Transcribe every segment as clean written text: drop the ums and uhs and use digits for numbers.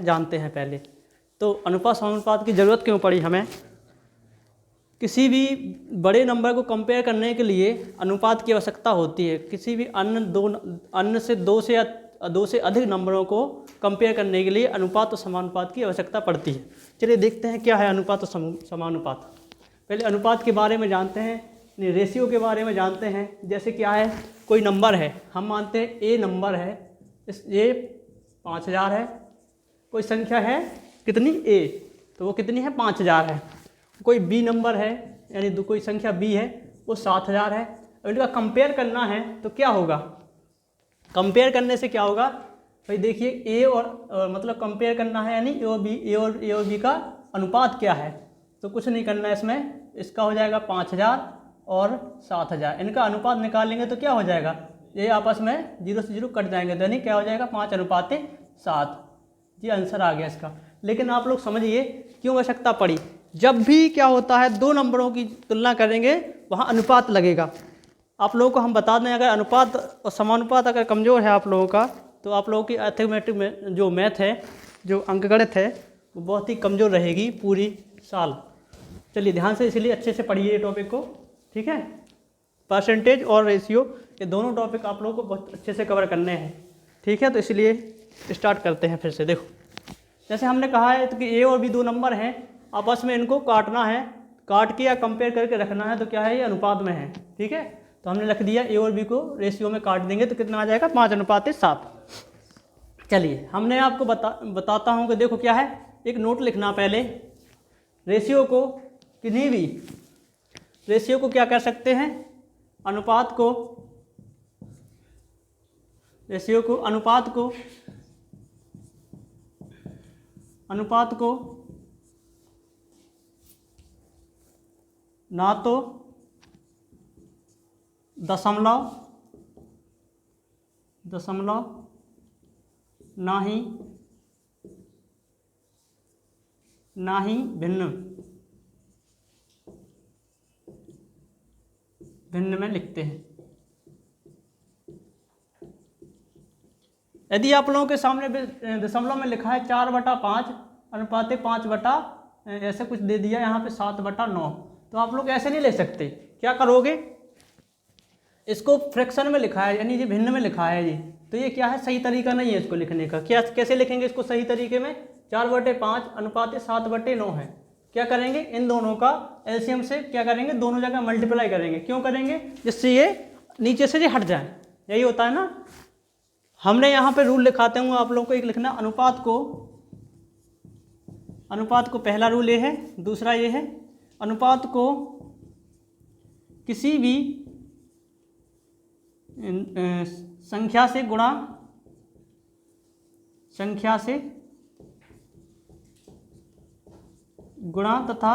जानते हैं पहले। तो अनुपात समानुपात की ज़रूरत क्यों पड़ी हमें? किसी भी बड़े नंबर को कंपेयर करने के लिए अनुपात की आवश्यकता होती है। किसी भी अन्य से दो से अधिक नंबरों को कंपेयर करने के लिए अनुपात और समानुपात की आवश्यकता पड़ती है। चलिए देखते हैं क्या है अनुपात और समानुपात। पहले अनुपात के बारे में जानते हैं, रेशियो के बारे में जानते हैं। जैसे क्या है, कोई नंबर है, हम मानते हैं ए नंबर है, ये 5000 है। कोई संख्या है कितनी ए, तो वो कितनी है 5000 है। कोई बी नंबर है, यानी कोई संख्या बी है, वो 7000 है। अब इनका कंपेयर करना है तो क्या होगा? कंपेयर करने से क्या होगा भाई, देखिए ए और मतलब कंपेयर करना है, यानी ए और बी का अनुपात क्या है। तो कुछ नहीं करना है इसमें, इसका हो जाएगा 5000 और 7000। इनका अनुपात निकालेंगे तो क्या हो जाएगा, ये आपस में 0 से 0 कट जाएंगे, तो यानी क्या हो जाएगा 5:7। ये आंसर आ गया इसका। लेकिन आप लोग समझिए क्यों आवश्यकता पड़ी। जब भी क्या होता है, दो नंबरों की तुलना करेंगे वहाँ अनुपात लगेगा। आप लोगों को हम बता दें, अगर अनुपात और समानुपात अगर कमज़ोर है आप लोगों का, तो आप लोगों की अर्थमेटिक में जो मैथ है, जो अंकगणित है, वो बहुत ही कमज़ोर रहेगी पूरी साल। चलिए ध्यान से इसलिए अच्छे से पढ़िए ये टॉपिक को, ठीक है। परसेंटेज और रेशियो ये दोनों टॉपिक आप लोगों को बहुत अच्छे से कवर करने हैं, ठीक है। तो इसलिए स्टार्ट करते हैं फिर से। देखो, जैसे हमने कहा है तो कि ए और बी दो नंबर हैं, आपस में इनको काटना है, काट के या कंपेयर करके रखना है, तो क्या है, ये अनुपात में है, ठीक है। तो हमने रख दिया ए और बी को रेशियो में काट देंगे तो कितना आ जाएगा 5:7। चलिए हमने आपको बताता हूँ कि देखो क्या है, एक नोट लिखना पहले। रेशियो को किन्हीं भी रेशियो को क्या कर सकते हैं, अनुपात को, रेशियो को अनुपात को ना तो दशमलव ना ही भिन्न में लिखते हैं। यदि आप लोगों के सामने दशमलव में लिखा है 4/5 अनुपात 5 ऐसे कुछ दे दिया, यहाँ पे 7/9, तो आप लोग ऐसे नहीं ले सकते। क्या करोगे, इसको फ्रैक्शन में लिखा है, यानी ये भिन्न में लिखा है ये, तो ये क्या है, सही तरीका नहीं है इसको लिखने का। क्या कैसे लिखेंगे इसको सही तरीके में? 4/5 अनुपात 7/9 है। क्या करेंगे, इन दोनों का एलसीएम से क्या करेंगे, दोनों जगह मल्टीप्लाई करेंगे। क्यों करेंगे, जिससे ये नीचे से ये हट जाए, यही होता है ना। हमने यहाँ पे रूल लिखाते हूँ आप लोगों को, एक लिखना अनुपात को पहला रूल ये है, दूसरा ये है, अनुपात को किसी भी संख्या से गुणा तथा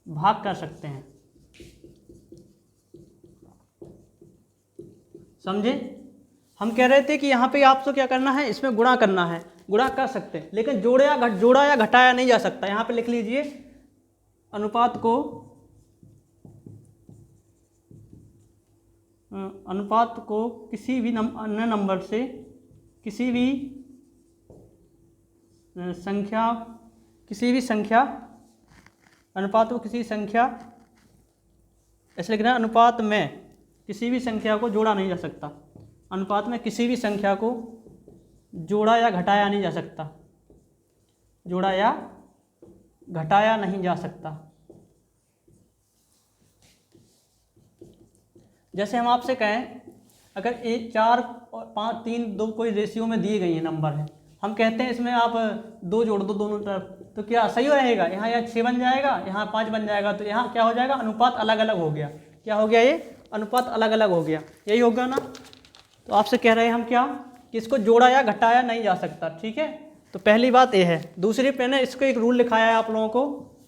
भाग कर सकते हैं। समझे? हम कह रहे थे कि यहाँ पे आपको क्या करना है, इसमें गुणा करना है, गुणा कर सकते हैं, लेकिन जोड़ा या घटाया नहीं जा सकता। यहाँ पे लिख लीजिए, अनुपात को किसी भी अन्य नंबर से किसी भी संख्या अनुपात को किसी संख्या, ऐसे लिखना है, अनुपात में किसी भी संख्या को जोड़ा नहीं जा सकता। अनुपात में किसी भी संख्या को जोड़ा या घटाया नहीं जा सकता, जोड़ा या घटाया नहीं जा सकता। जैसे हम आपसे कहें, अगर 4 और 5 3 2 कोई रेशियो में दिए गई है नंबर है, हम कहते हैं इसमें आप 2 जोड़ दो दोनों तरफ, तो क्या सही रहेगा, यहाँ 6 बन जाएगा, यहाँ 5 बन जाएगा, तो यहाँ क्या हो जाएगा, अनुपात अलग अलग हो गया। क्या हो गया, ये अनुपात अलग अलग हो गया, यही होगा ना। तो आपसे कह रहे हैं हम क्या, कि इसको जोड़ा या घटाया नहीं जा सकता, ठीक है। तो पहली बात ये है। दूसरी पे ना इसको एक रूल लिखाया है आप लोगों को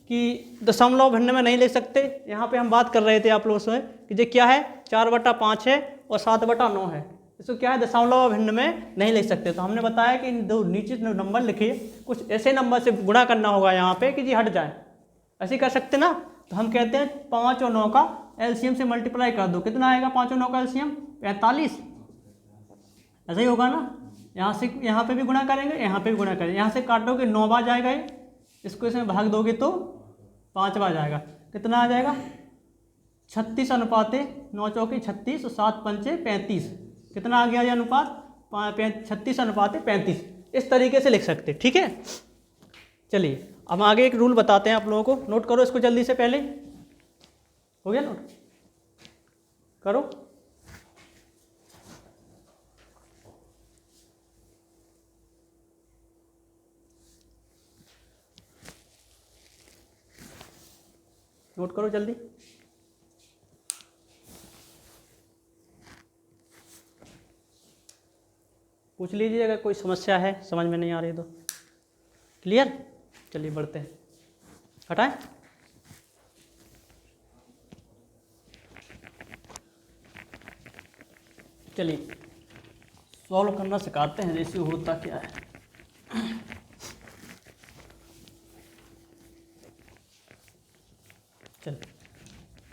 कि दशमलव भिन्न में नहीं ले सकते। यहाँ पे हम बात कर रहे थे आप लोगों से कि ये क्या है, 4/5 है और 7/9 है, इसको क्या है, दशमलव भिन्न में नहीं ले सकते। तो हमने बताया कि इन दो नीचे नंबर लिखिए, कुछ ऐसे नंबर से गुणा करना होगा यहाँ पे कि जी हट जाए, ऐसे कर सकते ना। तो हम कहते हैं 5 और 9 का एलसीएम से मल्टीप्लाई कर दो, कितना आएगा 5 और 9 का एलसीएम, 45, ऐसा ही होगा ना। यहाँ से यहाँ पे भी गुणा करेंगे, यहाँ पे भी गुणा करेंगे। यहाँ से काटोगे 9 बार जाएगा ये, इसको इसमें भाग दोगे तो 5 बार जाएगा। कितना आ जाएगा? 36 अनुपाते 9 चौके 36 और 7 पंचे 35। कितना आ गया ये अनुपात? 36 अनुपाते 35। इस तरीके से लिख सकते, ठीक है। चलिए अब आगे एक रूल बताते हैं आप लोगों को, नोट करो इसको जल्दी से। पहले हो गया नोट करो। नोट करो जल्दी। पूछ लीजिए अगर कोई समस्या है, समझ में नहीं आ रही तो। क्लियर? चलिए बढ़ते हैं। हटाएं। चलिए सॉल्व करना सिखाते हैं, रेशियो होता क्या है। चलिए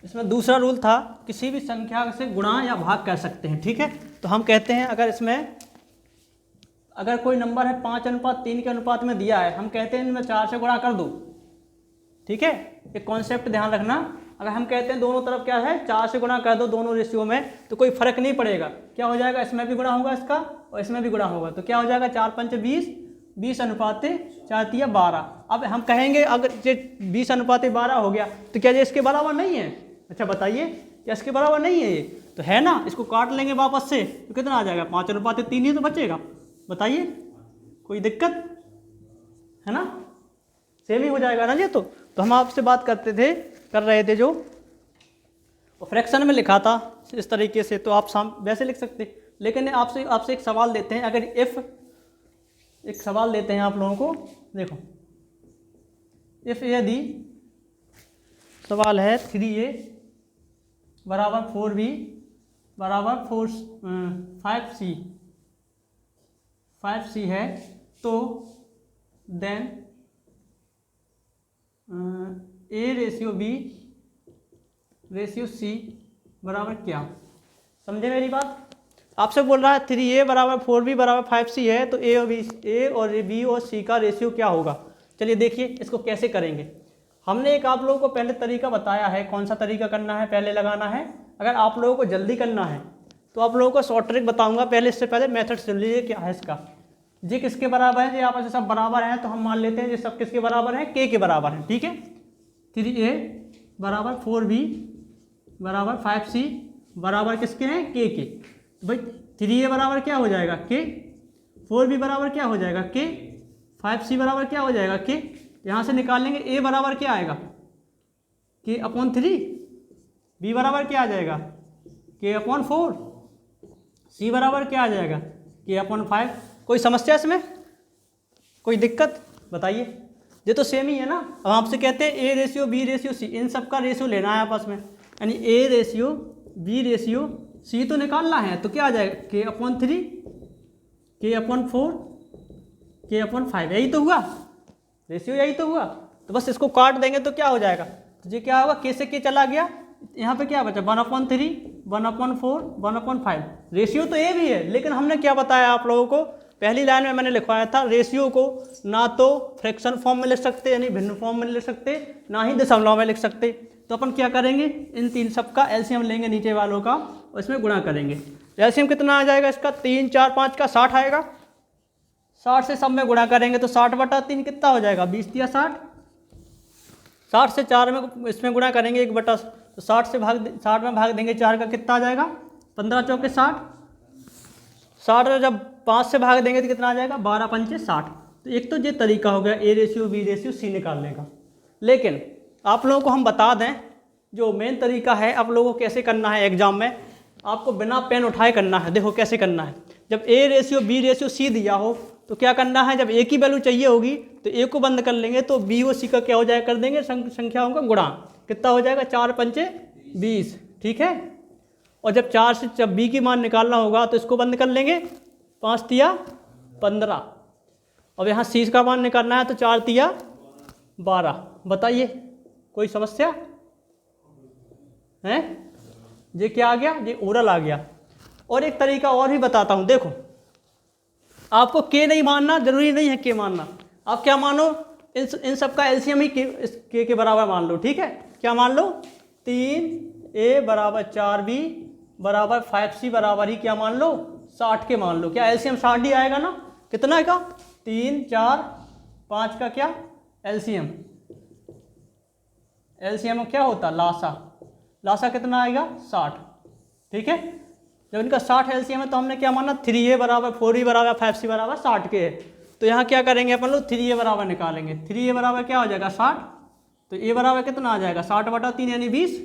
इसमें दूसरा रूल था, किसी भी संख्या से गुणा या भाग कर सकते हैं, ठीक है। तो हम कहते हैं अगर इसमें अगर कोई नंबर है 5:3 के अनुपात में दिया है, हम कहते हैं इनमें 4 से गुणा कर दो, ठीक है। एक कॉन्सेप्ट ध्यान रखना, अगर हम कहते हैं दोनों तरफ क्या है 4 से गुणा कर दो दोनों रेशियो में, तो कोई फर्क नहीं पड़ेगा। क्या हो जाएगा? इसमें भी गुणा होगा इसका और इसमें भी गुणा होगा, तो क्या हो जाएगा? 4 पंचे 20, 20 अनुपाते 4 तिया 12। अब हम कहेंगे अगर ये 20 अनुपाते 12 हो गया तो क्या ये इसके बराबर नहीं है? अच्छा बताइए, क्या इसके बराबर नहीं है? ये तो है ना। इसको काट लेंगे वापस से तो कितना आ जाएगा? 5:3 ही तो बचेगा। बताइए कोई दिक्कत है ना? सेम ही हो जाएगा ना ये। तो हम आपसे बात कर रहे थे जो फ्रैक्शन में लिखा था इस तरीके से, तो आप वैसे लिख सकते। लेकिन आपसे एक सवाल देते हैं, अगर एक सवाल देते हैं आप लोगों को। देखो यदि सवाल है 3a बराबर 4b बराबर 5c है, तो then a ratio b ratio c बराबर क्या? समझे मेरी बात? आपसे बोल रहा है 3a बराबर 4b बराबर 5c है, तो a और b और c का रेशियो क्या होगा? चलिए देखिए इसको कैसे करेंगे। हमने एक आप लोगों को पहले तरीका बताया है, कौन सा तरीका करना है पहले लगाना है। अगर आप लोगों को जल्दी करना है तो आप लोगों को शॉर्ट ट्रिक बताऊंगा पहले, इससे पहले मेथड सुन लीजिए क्या है इसका। ये किसके बराबर है? ये आपस में सब बराबर हैं, तो हम मान लेते हैं ये सब किसके बराबर है? k के बराबर है, ठीक है। 3a बराबर 4b बराबर 5c बराबर किसके हैं? k के। भाई 3a बराबर क्या हो जाएगा? k। 4b बराबर क्या हो जाएगा? k। 5c बराबर क्या हो जाएगा? k। यहाँ से निकाल लेंगे a बराबर क्या आएगा? k/3। b बराबर क्या आ जाएगा? k/4। c बराबर क्या आ जाएगा? k/5। कोई समस्या इसमें? कोई दिक्कत? बताइए। ये तो सेम ही है ना। अब आपसे कहते हैं a ratio b ratio c, इन सब का रेशियो लेना है आपस में, यानी a ratio b ratio c तो निकालना है। तो क्या आ जाएगा? k/3 k/4 k/5। यही तो हुआ रेशियो, यही तो हुआ। तो बस इसको काट देंगे तो क्या हो जाएगा? तो ये क्या होगा? k से k चला गया, यहाँ पे क्या बचा? 1/3 1/4 1/5। रेशियो तो a भी है, लेकिन हमने क्या बताया आप लोगों को? पहली लाइन में मैंने लिखवाया था रेशियो को ना तो फ्रैक्शन फॉर्म में लिख सकते यानी भिन्न फॉर्म में लिख सकते, ना ही दशमलव में लिख सकते। तो अपन क्या करेंगे? इन तीन सब का एलसीएम लेंगे नीचे वालों का और इसमें गुणा करेंगे। एलसीएम कितना आ जाएगा इसका? 3 4 5 का 60 आएगा। 60 से सब में गुणा करेंगे तो 60/3 कितना हो जाएगा? 20 या 60। 60 से 4 में इसमें गुणा करेंगे 1/, तो 60 में भाग देंगे 4 का, कितना आ जाएगा? 15 चौके 60। 60 जब 5 से भाग देंगे तो कितना आ जाएगा? 12 पंचे 60। तो एक तो ये तरीका हो गया a ratio b ratio c निकालने का। लेकिन आप लोगों को हम बता दें जो मेन तरीका है आप लोगों को कैसे करना है एग्जाम में, आपको बिना पेन उठाए करना है। देखो कैसे करना है। जब a ratio b ratio c दिया हो तो क्या करना है? जब a की वैल्यू चाहिए होगी तो a को बंद कर लेंगे, तो b और c का क्या हो जाएगा? कर देंगे संख्याओं का गुणा। कितना हो जाएगा? 4 पंचे 20, ठीक है। और जब 4 से जब b की मान निकालना होगा तो इसको बंद कर लेंगे, 5 तिया 15। अब यहाँ c का मान निकालना है तो 4 तिया 12। बताइए कोई समस्या है? ये क्या आ गया? ये ओरल आ गया। और एक तरीका और भी बताता हूँ। देखो आपको के नहीं मानना, जरूरी नहीं है के मानना, आप क्या मानो, इन सब का एलसीएम ही के बराबर मान लो, ठीक है। क्या मान लो, 3a बराबर 4b बराबर 5c बराबर ही क्या मान लो, 60 के मान लो। क्या एलसीएम 60 ही आएगा ना, कितना का, 3 4 5 का क्या एलसीएम, एलसीएम क्या होता, लासा, लासा कितना आएगा 60, ठीक है। जब इनका 60 एलसीएम है तो हमने क्या माना, 3a बराबर 4b बराबर 5c बराबर 60 के है। तो यहाँ क्या करेंगे अपन लोग, 3a बराबर निकालेंगे, 3a बराबर क्या हो जाएगा 60, तो a बराबर कितना आ जाएगा 60/3 यानी 20,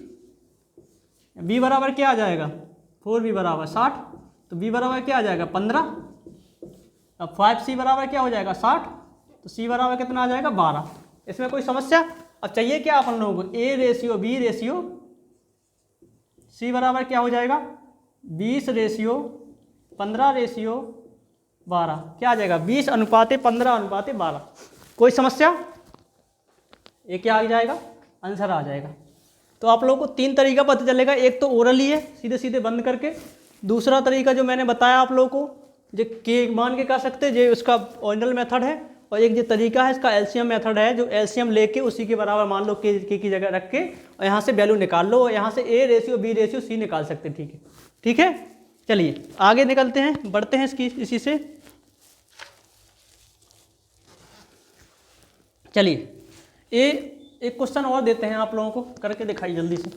b बराबर क्या आ जाएगा 4b बराबर 60, तो b बराबर क्या आ जाएगा 15, अब 5c बराबर क्या हो जाएगा 60, तो c बराबर कितना आ जाएगा 12। इसमें कोई समस्या। अब चाहिए क्या अपन लोगों को, a ratio b ratio c बराबर क्या हो जाएगा 20 रेशियो 15 रेशियो 12, क्या आ जाएगा 20:15:12। कोई समस्या, ये क्या आ जाएगा, आंसर आ जाएगा। तो आप लोगों को 3 तरीका पता चलेगा, एक तो ओरली है सीधे सीधे बंद करके, दूसरा तरीका जो मैंने बताया आप लोगों को जो के मान के कर सकते जो उसका ओरिजिनल मेथड है, और एक जो तरीका है इसका एलसीएम मेथड है, जो एलसीएम लेके उसी के बराबर मान लो के की जगह रख के और यहाँ से वैल्यू निकाल लो, और यहाँ से a ratio b ratio c निकाल सकते हैं, ठीक है, ठीक है। चलिए आगे निकलते हैं, बढ़ते हैं इसी से। चलिए एक क्वेश्चन और देते हैं आप लोगों को, करके दिखाइए जल्दी से।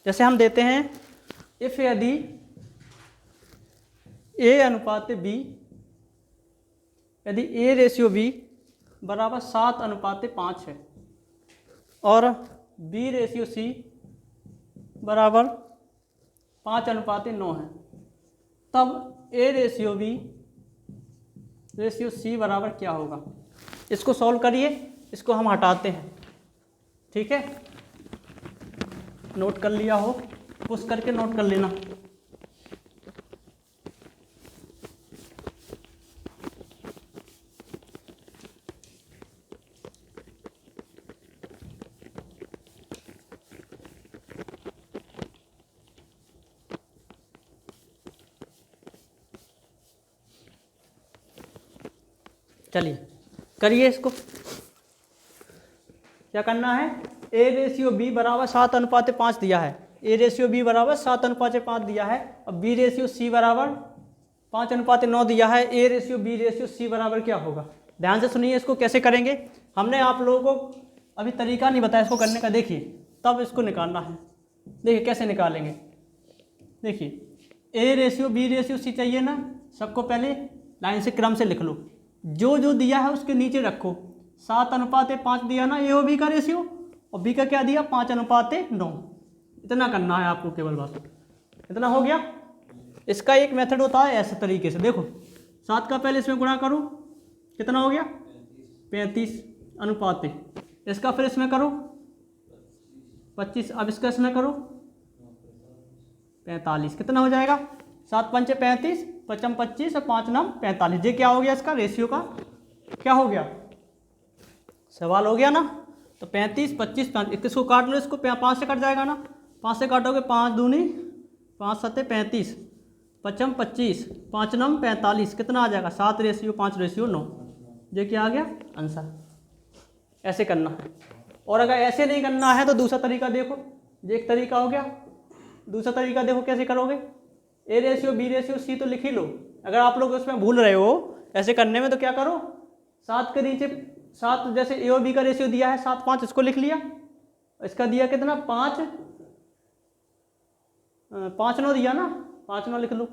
जैसे हम देते हैं, इफ यदि a अनुपात b, यदि a रेशियो b बराबर 7:5 है और b रेशियो c बराबर 5:9 है, तब a ratio b ratio c बराबर क्या होगा। इसको सॉल्व करिए, इसको हम हटाते हैं, ठीक है, नोट कर लिया हो, पुश करके नोट कर लेना। चलिए करिए इसको। क्या करना है, a रेशियो b बराबर 7:5 दिया है, a रेशियो b बराबर 7:5 दिया है, और b रेशियो c बराबर 5:9 दिया है। a ratio b ratio c बराबर क्या होगा, ध्यान से सुनिए इसको कैसे करेंगे। हमने आप लोगों को अभी तरीका नहीं बताया इसको करने का, देखिए तब इसको निकालना है। देखिए कैसे निकालेंगे, देखिए a ratio b ratio c चाहिए ना, सबको पहले लाइन से क्रम से लिख लो, जो जो दिया है उसके नीचे रखो। 7:5 दिया ना ए और बी का रेशियो, और बी का क्या दिया 5:9। इतना करना है आपको केवल, बस इतना हो गया। इसका एक मेथड होता है ऐसे तरीके से, देखो 7 का पहले इसमें गुणा करो, कितना हो गया 35 इसका फिर इसमें करो 25, अब इसका इसमें करो 45, कितना हो जाएगा 7×5 35, 5×5 25 और 5×9 45। ये क्या हो गया, इसका रेशियो का क्या हो गया, सवाल हो गया ना। तो 35 25 5, इसको काट लो, इसको 5 से कट जाएगा ना, 5 से काटोगे 5 दूनी 5 7 35, 5×25 5×9 45, कितना आ जाएगा 7:5:9। ये क्या आ गया आंसर। ऐसे करना है, और अगर ऐसे नहीं करना है तो दूसरा तरीका देखो, ये एक तरीका हो गया। दूसरा तरीका देखो कैसे करोगे, a ratio b ratio c तो लिख ही लो। अगर आप लोग उसमें भूल रहे हो ऐसे करने में, तो क्या करो 7 के नीचे 7, जैसे a और b का रेशियो दिया है 7 5, इसको लिख लिया, इसका दिया कितना 5×9 दिया ना, 5×9 लिख लो।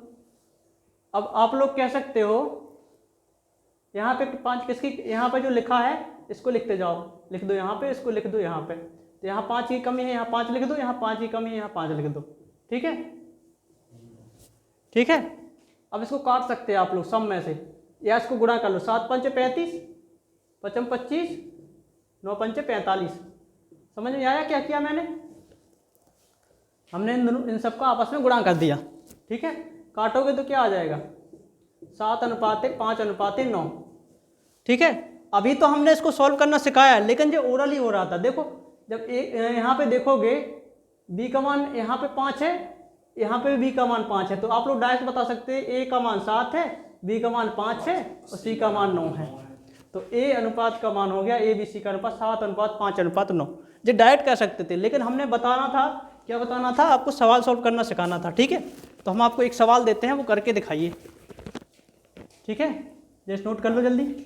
अब आप लोग कह सकते हो यहाँ पे 5 किसकी, यहाँ पे जो लिखा है इसको लिखते जाओ, लिख दो यहाँ पे, इसको लिख दो यहाँ पे, तो यहाँ 5 की कमी है, यहाँ 5 लिख दो, यहाँ 5 की कमी है, यहाँ 5 लिख दो, ठीक है, ठीक है। अब इसको काट सकते हैं आप लोग सम में से, या इसको गुणा कर लो, 7×5 35, 5×25 9×5 45। समझ में आया क्या किया मैंने, हमने इन सबका आपस में गुणा कर दिया, ठीक है। काटोगे तो क्या आ जाएगा 7:5:9, ठीक है। अभी तो हमने इसको सॉल्व करना सिखाया है, लेकिन जो ओरल ही हो रहा था, देखो जब यहाँ पे देखोगे b का मान यहाँ पे 5 है, यहाँ पे भी b का मान 5 है, तो आप लोग डायरेक्ट बता सकते हैं a का मान 7 है, b का मान 5 है और c का मान 9 है। तो a अनुपात का मान हो गया a b c का अनुपात 7:5:9। ये डायरेक्ट कह सकते थे, लेकिन हमने बताना था, क्या बताना था आपको, सवाल सॉल्व करना सिखाना था। ठीक है, तो हम आपको एक सवाल देते हैं, वो करके दिखाइए। ठीक है, जस्ट नोट कर लो जल्दी।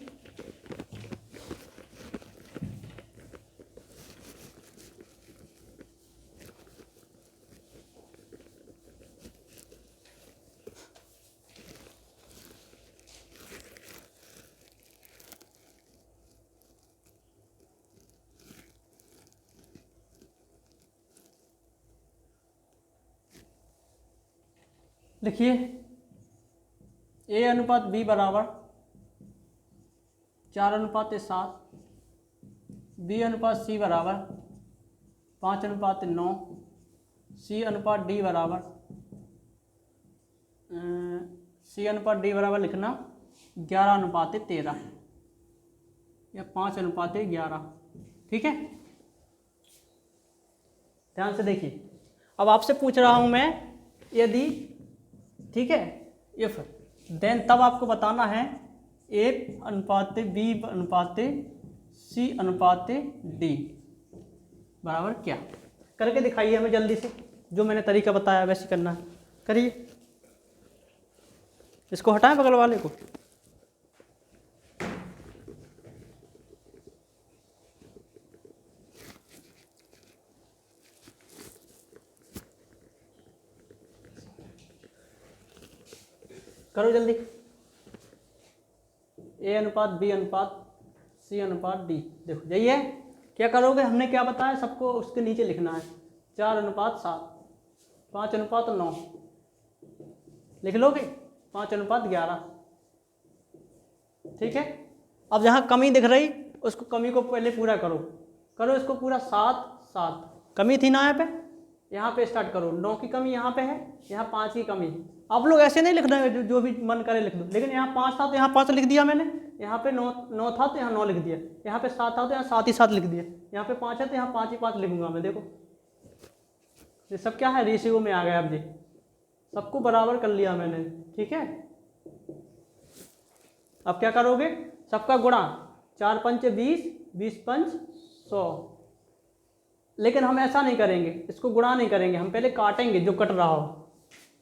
लिखिए a अनुपात b बराबर 4:7, b अनुपात c बराबर 5:9, c अनुपात d बराबर लिखना 11:13 या 5:11। ठीक है, ध्यान से देखिए। अब आपसे पूछ रहा हूं मैं, यदि, ठीक है, इफ देन, तब आपको बताना है a अनुपात b अनुपात c अनुपात d बराबर क्या। करके दिखाइए हमें जल्दी से, जो मैंने तरीका बताया वैसे करना है, करिए। इसको हटाएं बगल वाले को। करो जल्दी। a अनुपात b अनुपात c अनुपात d, देखो यही है। क्या करोगे, हमने क्या बताया, सबको उसके नीचे लिखना है 4:7, 5:9, लिख लोगे 5:11। ठीक है, अब जहाँ कमी दिख रही उसको, कमी को पहले पूरा करो, करो इसको पूरा 7 7, कमी थी ना यहाँ पे स्टार्ट करो। 9 की कमी यहाँ पे है, यहाँ 5 की कमी। आप लोग ऐसे नहीं लिखना है, जो भी मन करे लिख दो, लेकिन यहाँ 5 था तो यहाँ 5 लिख दिया मैंने, यहाँ पे 9 था तो यहाँ 9 लिख दिया, यहाँ पे 7 था तो यहाँ 7 ही 7 लिख दिया, यहाँ पे 5 है तो यहाँ 5 ही 5 लिखूंगा मैं। देखो ये सब क्या है, रेशियो में आ गया। अब जी सबको बराबर कर लिया मैंने। ठीक है, अब क्या करोगे, सबका गुणा, 4×5 20, 20×5 100। लेकिन हम ऐसा नहीं करेंगे, इसको गुणा नहीं करेंगे, हम पहले काटेंगे जो कट रहा हो।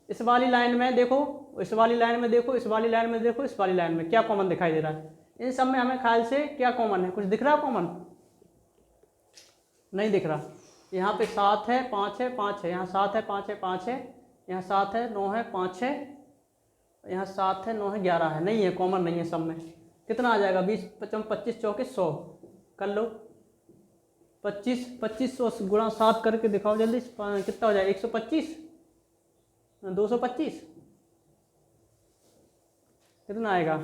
इस वाली लाइन में देखो, इस वाली लाइन में देखो, इस वाली लाइन में देखो, इस वाली लाइन में क्या कॉमन दिखाई दे रहा है। इन सब में हमें ख्याल से क्या कॉमन है, कुछ दिख रहा है कॉमन? नहीं दिख रहा। यहाँ पे 7 है, 5 है, 5 है, यहाँ 7 है, 5 है, 5 है, यहाँ 7 है, 9 है, 5 है, यहाँ 7 है, 9 है, 11 है। नहीं है, कॉमन नहीं है सब में। कितना आ जाएगा, 20 × 25 = 100। कर लो 25 गुणा 7 करके दिखाओ जल्दी, कितना हो जाएगा, 125, 225, कितना आएगा,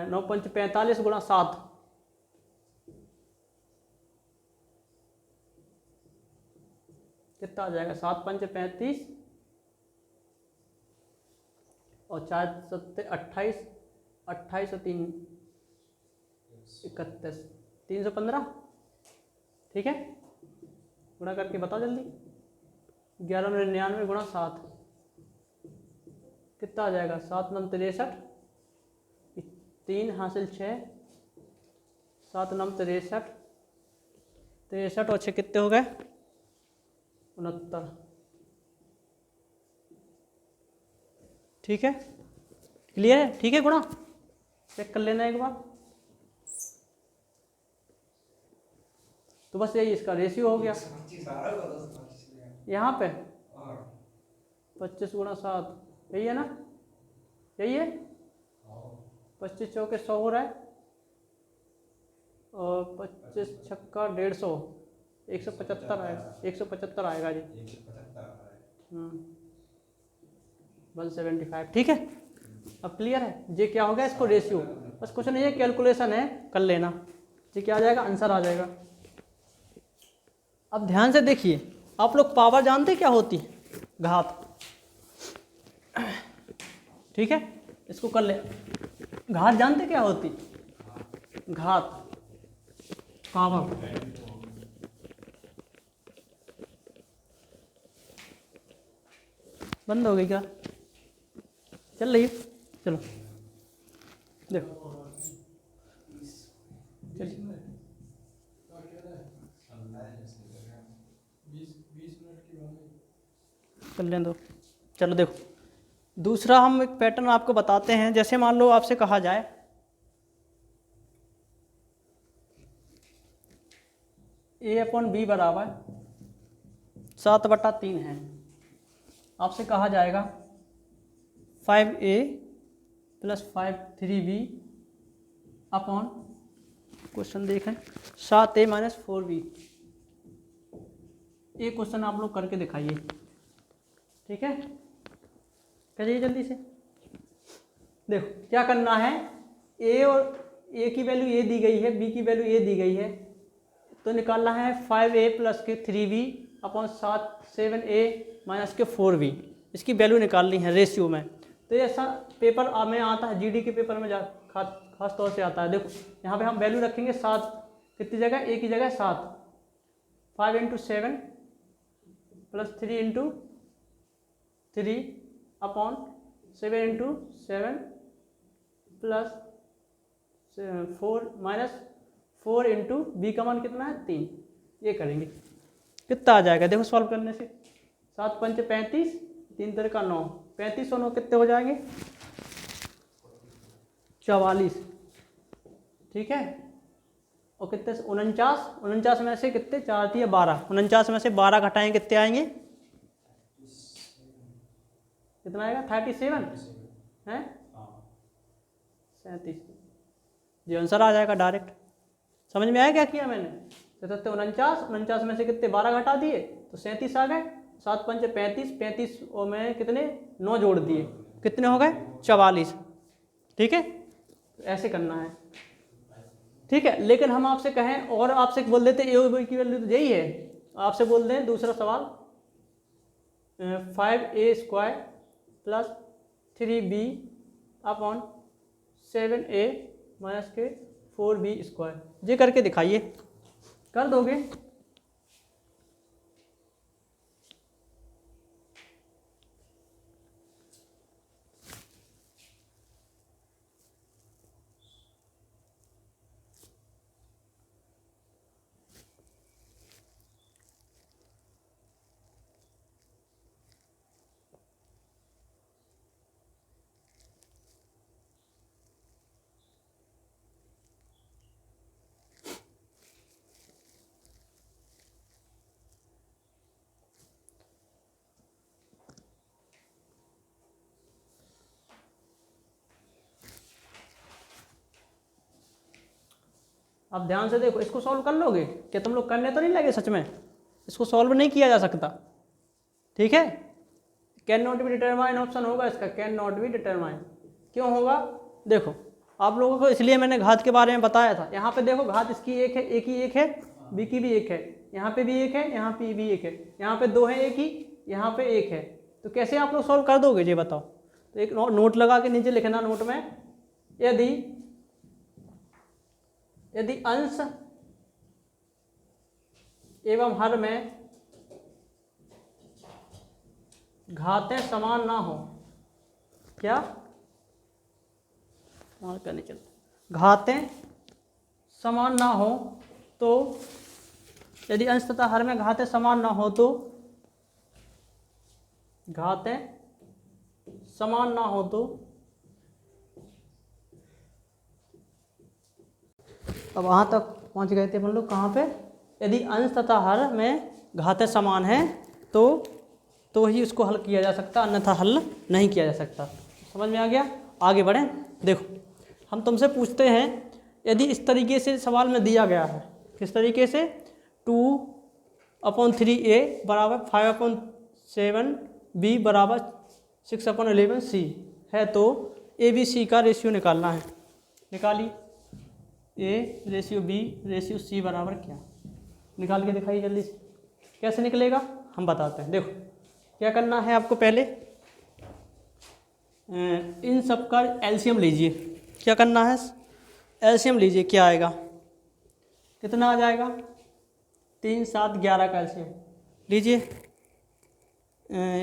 9×5 45 गुणा 7, कितना आ जाएगा, 7×5 35 और 4×7 28, 28 और 3 31, 315। ठीक है, गुणा करके बताओ जल्दी, 1199 गुणा 7 कितना आ जाएगा, 7×9 63, 3 हासिल 6, 7×9 63, 63 और 6 कितने हो गए, 69। ठीक है, क्लियर है? ठीक है, गुणा चेक कर लेना एक बार। तो बस यही इसका रेशियो हो गया। यहाँ पे 25 गुणा 7, यही है ना, यही है, 25 चौके 100 हो रहा है, और 25 छक्का 150, 175 आएगा, 175 आएगा जी। 175। ठीक है, अब क्लियर है? ये क्या हो गया, इसको रेशियो, बस क्वेश्चन ये कैलकुलेशन है, कर लेना, ये क्या आ जाएगा, आंसर आ जाएगा। अब ध्यान से देखिए, आप लोग पावर जानते क्या होती है, घात। ठीक है, इसको कर ले, घात जानते क्या होती, घात, पावर। बंद हो गई क्या? चल रही है, चलो देखो चलिए कर लें दो। चलो देखो, दूसरा हम एक पैटर्न आपको बताते हैं। जैसे मान लो आपसे कहा जाए A/B बराबर 7/3 है। आपसे कहा जाएगा 5A + 3B अपॉन, क्वेश्चन देखें, 7A - 4B। ये क्वेश्चन आप लोग करके दिखाइए, ठीक है? करिए जल्दी से। देखो क्या करना है, ए और ए की वैल्यू ये दी गई है, बी की वैल्यू ये दी गई है, तो निकालना है 5A + 3B upon 7A - 4B। इसकी वैल्यू निकालनी है रेशियो में। तो ये ऐसा पेपर में आता है, जीडी के पेपर में खास तौर से आता है। देखो यहाँ पे हम वैल्यू रखेंगे 7, कितनी जगह, ए की जगह 7, 5 × 7 + 3 × 3 अपॉन 7 × 7 + 4 -4 × बी का मान कितना है 3। ये करेंगे, कितना आ जाएगा देखो सॉल्व करने से। 7 × 5 = 35, 3 × 3 = 9, 35 और 9 कितने हो जाएंगे 44, ठीक है? और कितने 49 में से कितने 4 × 12, 49 में से 12 घटाएं कितने आएंगे, कितना आएगा 37 है, 37। ये आंसर आ जाएगा डायरेक्ट। समझ में आया क्या किया मैंने? 49 में से कितने 12 घटा दिए तो 37 आ गए। 7 × 5 = 35, 35 और मैं कितने 9 जोड़ दिए, कितने हो गए 44, ठीक है? ऐसे करना है, ठीक है? लेकिन हम आपसे कहें और आपसे बोल देते ए और बी की वैल्यू तो यही है, आपसे बोल दें दूसरा सवाल 5A² + 3B upon 7A - 4B²। ये करके दिखाइए, कर दोगे? अब ध्यान से देखो, इसको सॉल्व कर लोगे क्या? तुम लोग करने तो नहीं लगे सच में? इसको सॉल्व नहीं किया जा सकता, ठीक है? Can not be determine option होगा इसका, कैन नॉट बी डिटरमाइन। क्यों होगा? देखो आप लोगों को इसलिए मैंने घात के बारे में बताया था। यहाँ पे देखो घात इसकी एक है, ए की एक है, बी की भी एक है, यहाँ पे भी एक है, यहाँ पे भी एक है, यहाँ पे 2 है ए की, यहाँ पे 1 है। तो कैसे आप लोग सॉल्व कर दोगे ये बताओ? तो एक नोट लगा के नीचे लिखना, नोट में यदि अंश एवं हर में घातें समान ना हो, क्या नहीं चल, घातें समान ना हो तो, यदि अंश तथा हर में घातें समान ना हो तो, घातें समान ना हो तो, अब वहाँ तक पहुँच गए थे अपन लोग, कहाँ पे? यदि अंश तथा हर में घातें समान हैं तो ही उसको हल किया जा सकता, अन्यथा हल नहीं किया जा सकता। समझ में आ गया? आगे बढ़ें। देखो हम तुमसे पूछते हैं, यदि इस तरीके से सवाल में दिया गया है, किस तरीके से, 2/3A = 5/7B = 6/11C है, तो ABC का रेशियो निकालना है। निकालिए, A/B/C बराबर क्या? निकाल के दिखाइए जल्दी से। कैसे निकलेगा हम बताते हैं। देखो क्या करना है आपको, पहले इन सब का एलसीएम लीजिए। क्या करना है? एलसीएम लीजिए। क्या आएगा, कितना आ जाएगा? 3, 7, 11 का एलसीएम लीजिए,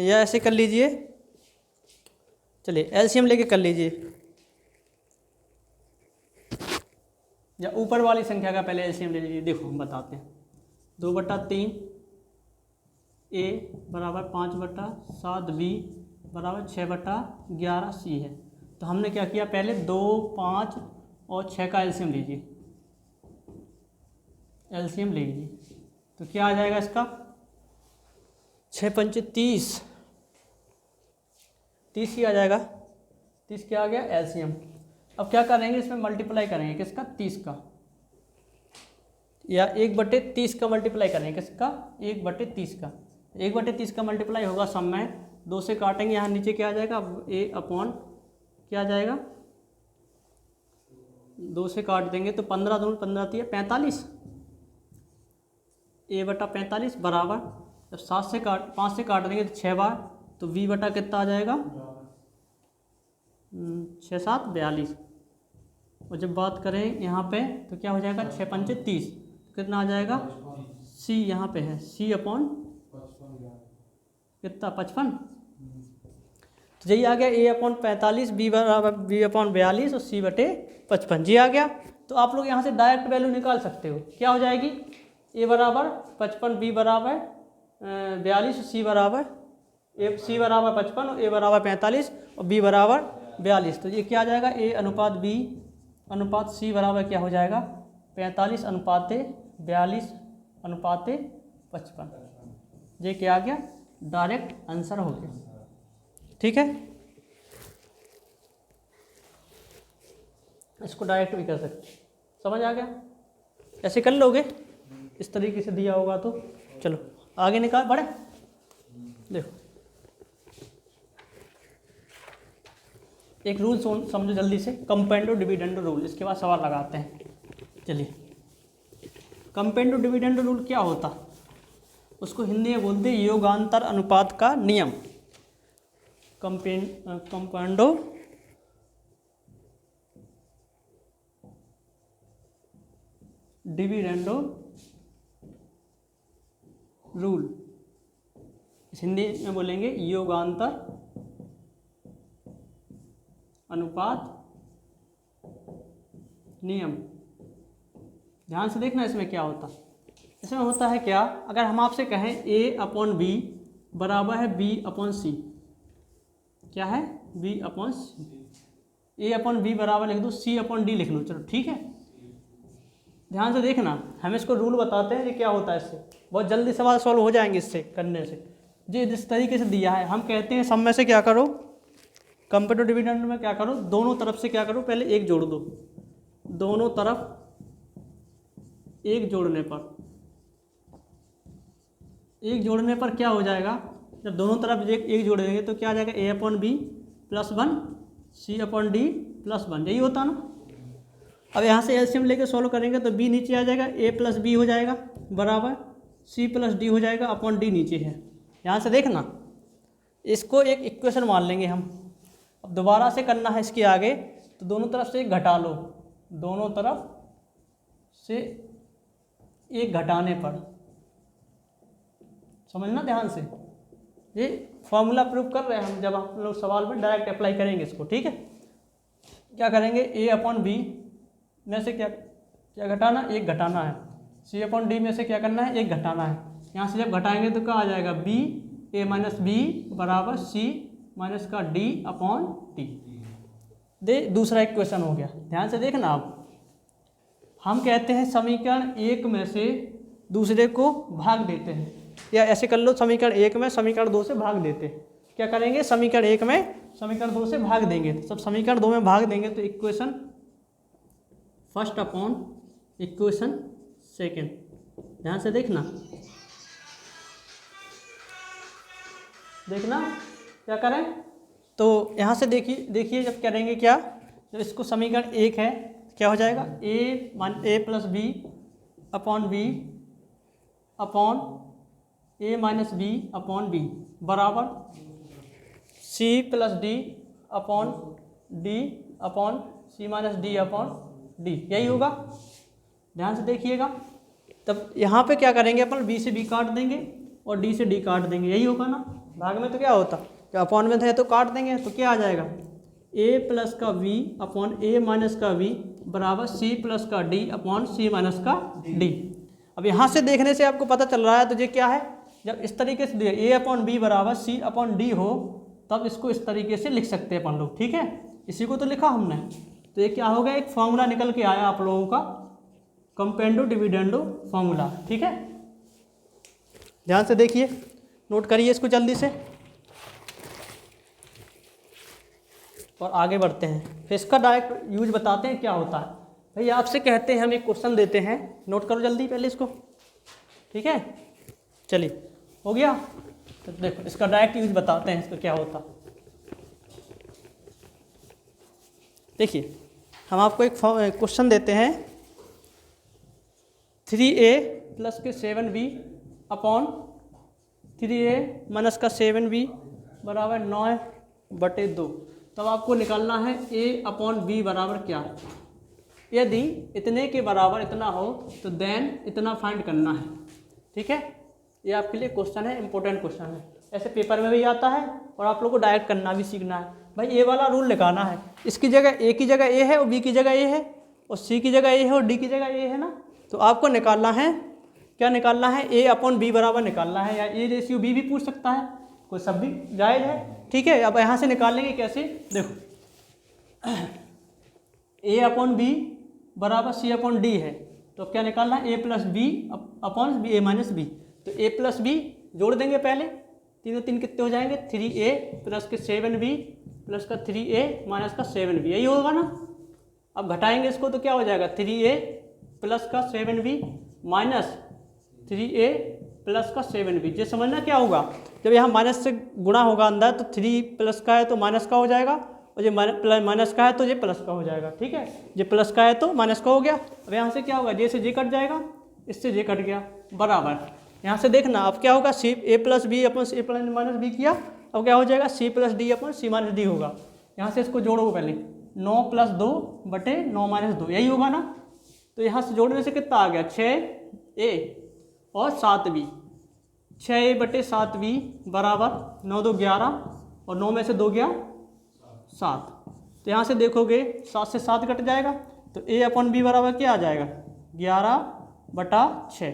या ऐसे कर लीजिए चलिए एलसीएम लेके कर लीजिए, या ऊपर वाली संख्या का पहले एलसीएम ले लीजिए। देखो हम बताते हैं, 2/3 ए बराबर 5/7 बी बराबर 6/11 सी है। तो हमने क्या किया, पहले 2, 5 और 6 का एलसीएम लीजिए, एलसीएम ले लीजिए। तो क्या आ जाएगा इसका, 6 पंचे 30, 30 ही आ जाएगा। 30 क्या आ गया एलसीएम। अब क्या करेंगे, इसमें मल्टीप्लाई करेंगे किसका, 30 का, या 1/30 का मल्टीप्लाई करेंगे किसका, 1/30 का। 1/30 का मल्टीप्लाई होगा सब में 2 से काटेंगे, यहाँ नीचे क्या आ जाएगा, ए अपॉन क्या आ जाएगा, 2 से काट देंगे तो 15 दूनी 15 3 45, A/45 बराबर, जब 7 से 5 से काट देंगे तो 6 बार, तो V बटा कितना आ जाएगा, 6 7 42। और जब बात करें यहाँ पे तो क्या हो जाएगा, 6 पंचे 30, कितना आ जाएगा, C यहाँ पे है, C अपॉन कितना 55। तो यही आ गया A/45, B/42 और C/55 जी आ गया। तो आप लोग यहाँ से डायरेक्ट वैल्यू निकाल सकते हो, क्या हो जाएगी, A बराबर 55, B बराबर 42, C बराबर 55 और A बराबर 45 और B बराबर 42। तो ये क्या आ जाएगा, A अनुपात B अनुपात C बराबर क्या हो जाएगा, 45 अनुपात 42 अनुपात 55। ये क्या आ गया, डायरेक्ट आंसर हो गया। ठीक है, इसको डायरेक्ट भी कर सकते, समझ आ गया, ऐसे कर लोगे इस तरीके से दिया होगा तो। चलो आगे निकाल बढ़े। देखो एक रूल समझो जल्दी से, कंपेंडो डिविडेंडो रूल, इसके बाद सवाल लगाते हैं। चलिए, कंपेंडो डिविडेंडो रूल क्या होता, उसको हिंदी में बोलते हैं योगांतर अनुपात का नियम। कंपेंडो डिविडेंडो रूल, हिंदी में बोलेंगे योगांतर अनुपात नियम। ध्यान से देखना इसमें क्या होता, इसमें होता है क्या, अगर हम आपसे कहें A/B बराबर है B/C, क्या है, B/C, A/B बराबर लिख दो C/D लिख लो, चलो ठीक है। ध्यान से देखना, हम इसको रूल बताते हैं, ये क्या होता है, इससे बहुत जल्दी सवाल सॉल्व हो जाएंगे इससे करने से। जी जिस तरीके से दिया है, हम कहते हैं सब में से क्या करो, कंपेंडो डिविडेंडो में क्या करो, दोनों तरफ से क्या करो, पहले एक जोड़ दो, दोनों तरफ एक जोड़ने पर क्या हो जाएगा, जब दोनों तरफ एक जोड़ देंगे तो क्या आ जाएगा, A/B +1 C/D +1, यही होता ना। अब यहाँ से एलसीएम लेके सॉल्व करेंगे तो B नीचे आ जाएगा, A+B हो जाएगा बराबर C+D हो जाएगा, अपॉन D नीचे है। यहाँ से देखना, इसको एक इक्वेशन मान लेंगे हम। अब दोबारा से करना है इसके आगे, तो दोनों तरफ से एक घटा लो, दोनों तरफ से एक घटाने पर, समझना ध्यान से, ये फॉर्मूला प्रूव कर रहे हैं हम, जब आप लोग सवाल में डायरेक्ट अप्लाई करेंगे इसको। ठीक है, क्या करेंगे, A/B में से क्या घटाना, एक घटाना है, C/D में से क्या करना है, एक घटाना है। यहाँ से जब घटाएंगे तो क्या आ जाएगा, A-B बराबर C-D/D। दे दूसरा इक्वेशन हो गया। ध्यान से देखना, आप हम कहते हैं समीकरण 1 में से दूसरे को भाग देते हैं, या ऐसे कर लो, समीकरण 1 में समीकरण 2 से भाग देते हैं। क्या करेंगे, समीकरण 1 में समीकरण 2 से भाग देंगे, सब समीकरण 2 में भाग देंगे तो equation first upon equation second. ध्यान से देखना क्या करें, तो यहाँ से देखिए जब करेंगे क्या, जब इसको समीकरण 1 है क्या हो जाएगा, A+B upon B upon A-B बराबर C+D upon D upon C-D/D, यही होगा। ध्यान से देखिएगा, तब यहाँ पे क्या करेंगे अपन, B से B काट देंगे और D से D काट देंगे, यही होगा ना। भाग में तो क्या होता, क्या अपॉन में है तो काट देंगे, तो क्या आ जाएगा ए प्लस का वी अपॉन ए माइनस का वी बराबर सी प्लस का डी अपॉन सी माइनस का डी। अब यहाँ से देखने से आपको पता चल रहा है तो ये क्या है, जब इस तरीके से दिया ए अपॉन बी बराबर सी अपॉन डी हो तब इसको इस तरीके से लिख सकते हैं अपन लोग, ठीक है। इसी को तो लिखा हमने, तो ये क्या हो गया, एक फॉर्मूला निकल के आया आप लोगों का, कंपेंडो डिविडेंडो फॉर्मूला, ठीक है। ध्यान से देखिए, नोट करिए इसको जल्दी से और आगे बढ़ते हैं, फिर इसका डायरेक्ट यूज बताते हैं क्या होता है। भाई आपसे कहते हैं हम एक क्वेश्चन देते हैं, नोट करो जल्दी पहले इसको, ठीक है। चलिए हो गया, तो देखो इसका डायरेक्ट यूज बताते हैं इसका क्या होता। देखिए हम आपको एक क्वेश्चन देते हैं 3a प्लस के 7b अपॉन 3a माइनस का 7b बराबर 9/2। तब आपको निकालना है a अपॉन b बराबर क्या है। यदि इतने के बराबर इतना हो तो देन इतना फाइंड करना है, ठीक है। ये आपके लिए क्वेश्चन है, इंपॉर्टेंट क्वेश्चन है, ऐसे पेपर में भी आता है और आप लोगों को डायरेक्ट करना भी सीखना है। भाई ए वाला रूल निकालना है, इसकी जगह ए की जगह ए है और बी की जगह ए है और सी की जगह ए है और डी की जगह ए है ना, तो आपको निकालना है, क्या निकालना है, ए अपॉन बी बराबर निकालना है, या ए रेशियो बी भी पूछ सकता है, कोई सब भी जायज़ है, ठीक है। अब यहाँ से निकालेंगे कैसे, देखो ए अपॉन बी बराबर सी अपॉन डी है, तो क्या निकालना है, ए प्लस बी अपॉन बी ए माइनस बी। तो ए प्लस बी जोड़ देंगे पहले, 3 और 3 कितने हो जाएंगे, 3a प्लस के 7b प्लस का 3a माइनस का 7b, यही होगा ना। अब घटाएंगे इसको तो क्या हो जाएगा, 3a प्लस का 7b माइनस 3a प्लस का 7b। ये समझना क्या होगा, जब यहाँ माइनस से गुणा होगा अंदर तो 3 प्लस का है तो माइनस का हो जाएगा, और ये माइनस का है तो ये प्लस का हो जाएगा, ठीक है। ये प्लस का है तो माइनस का हो गया। अब यहाँ से क्या होगा, जे से जे कट जाएगा, इससे जे कट गया, बराबर। यहाँ से देखना अब क्या होगा, सी ए प्लस बी अपन ए प्लस माइनस बी किया, अब क्या हो जाएगा, सी प्लस डी अपन सी माइनस डी होगा। यहाँ से इसको जोड़ो पहले, 9 + 2/9 - 2, यही होगा ना। तो यहाँ से जोड़ने से कितना आ गया, 6a और 7b, 6a/7b बराबर 9 2 11 और 9 में से 2 गया 7। तो यहाँ से देखोगे 7 से 7 कट जाएगा, तो a अपॉन b बराबर क्या आ जाएगा, 11/6।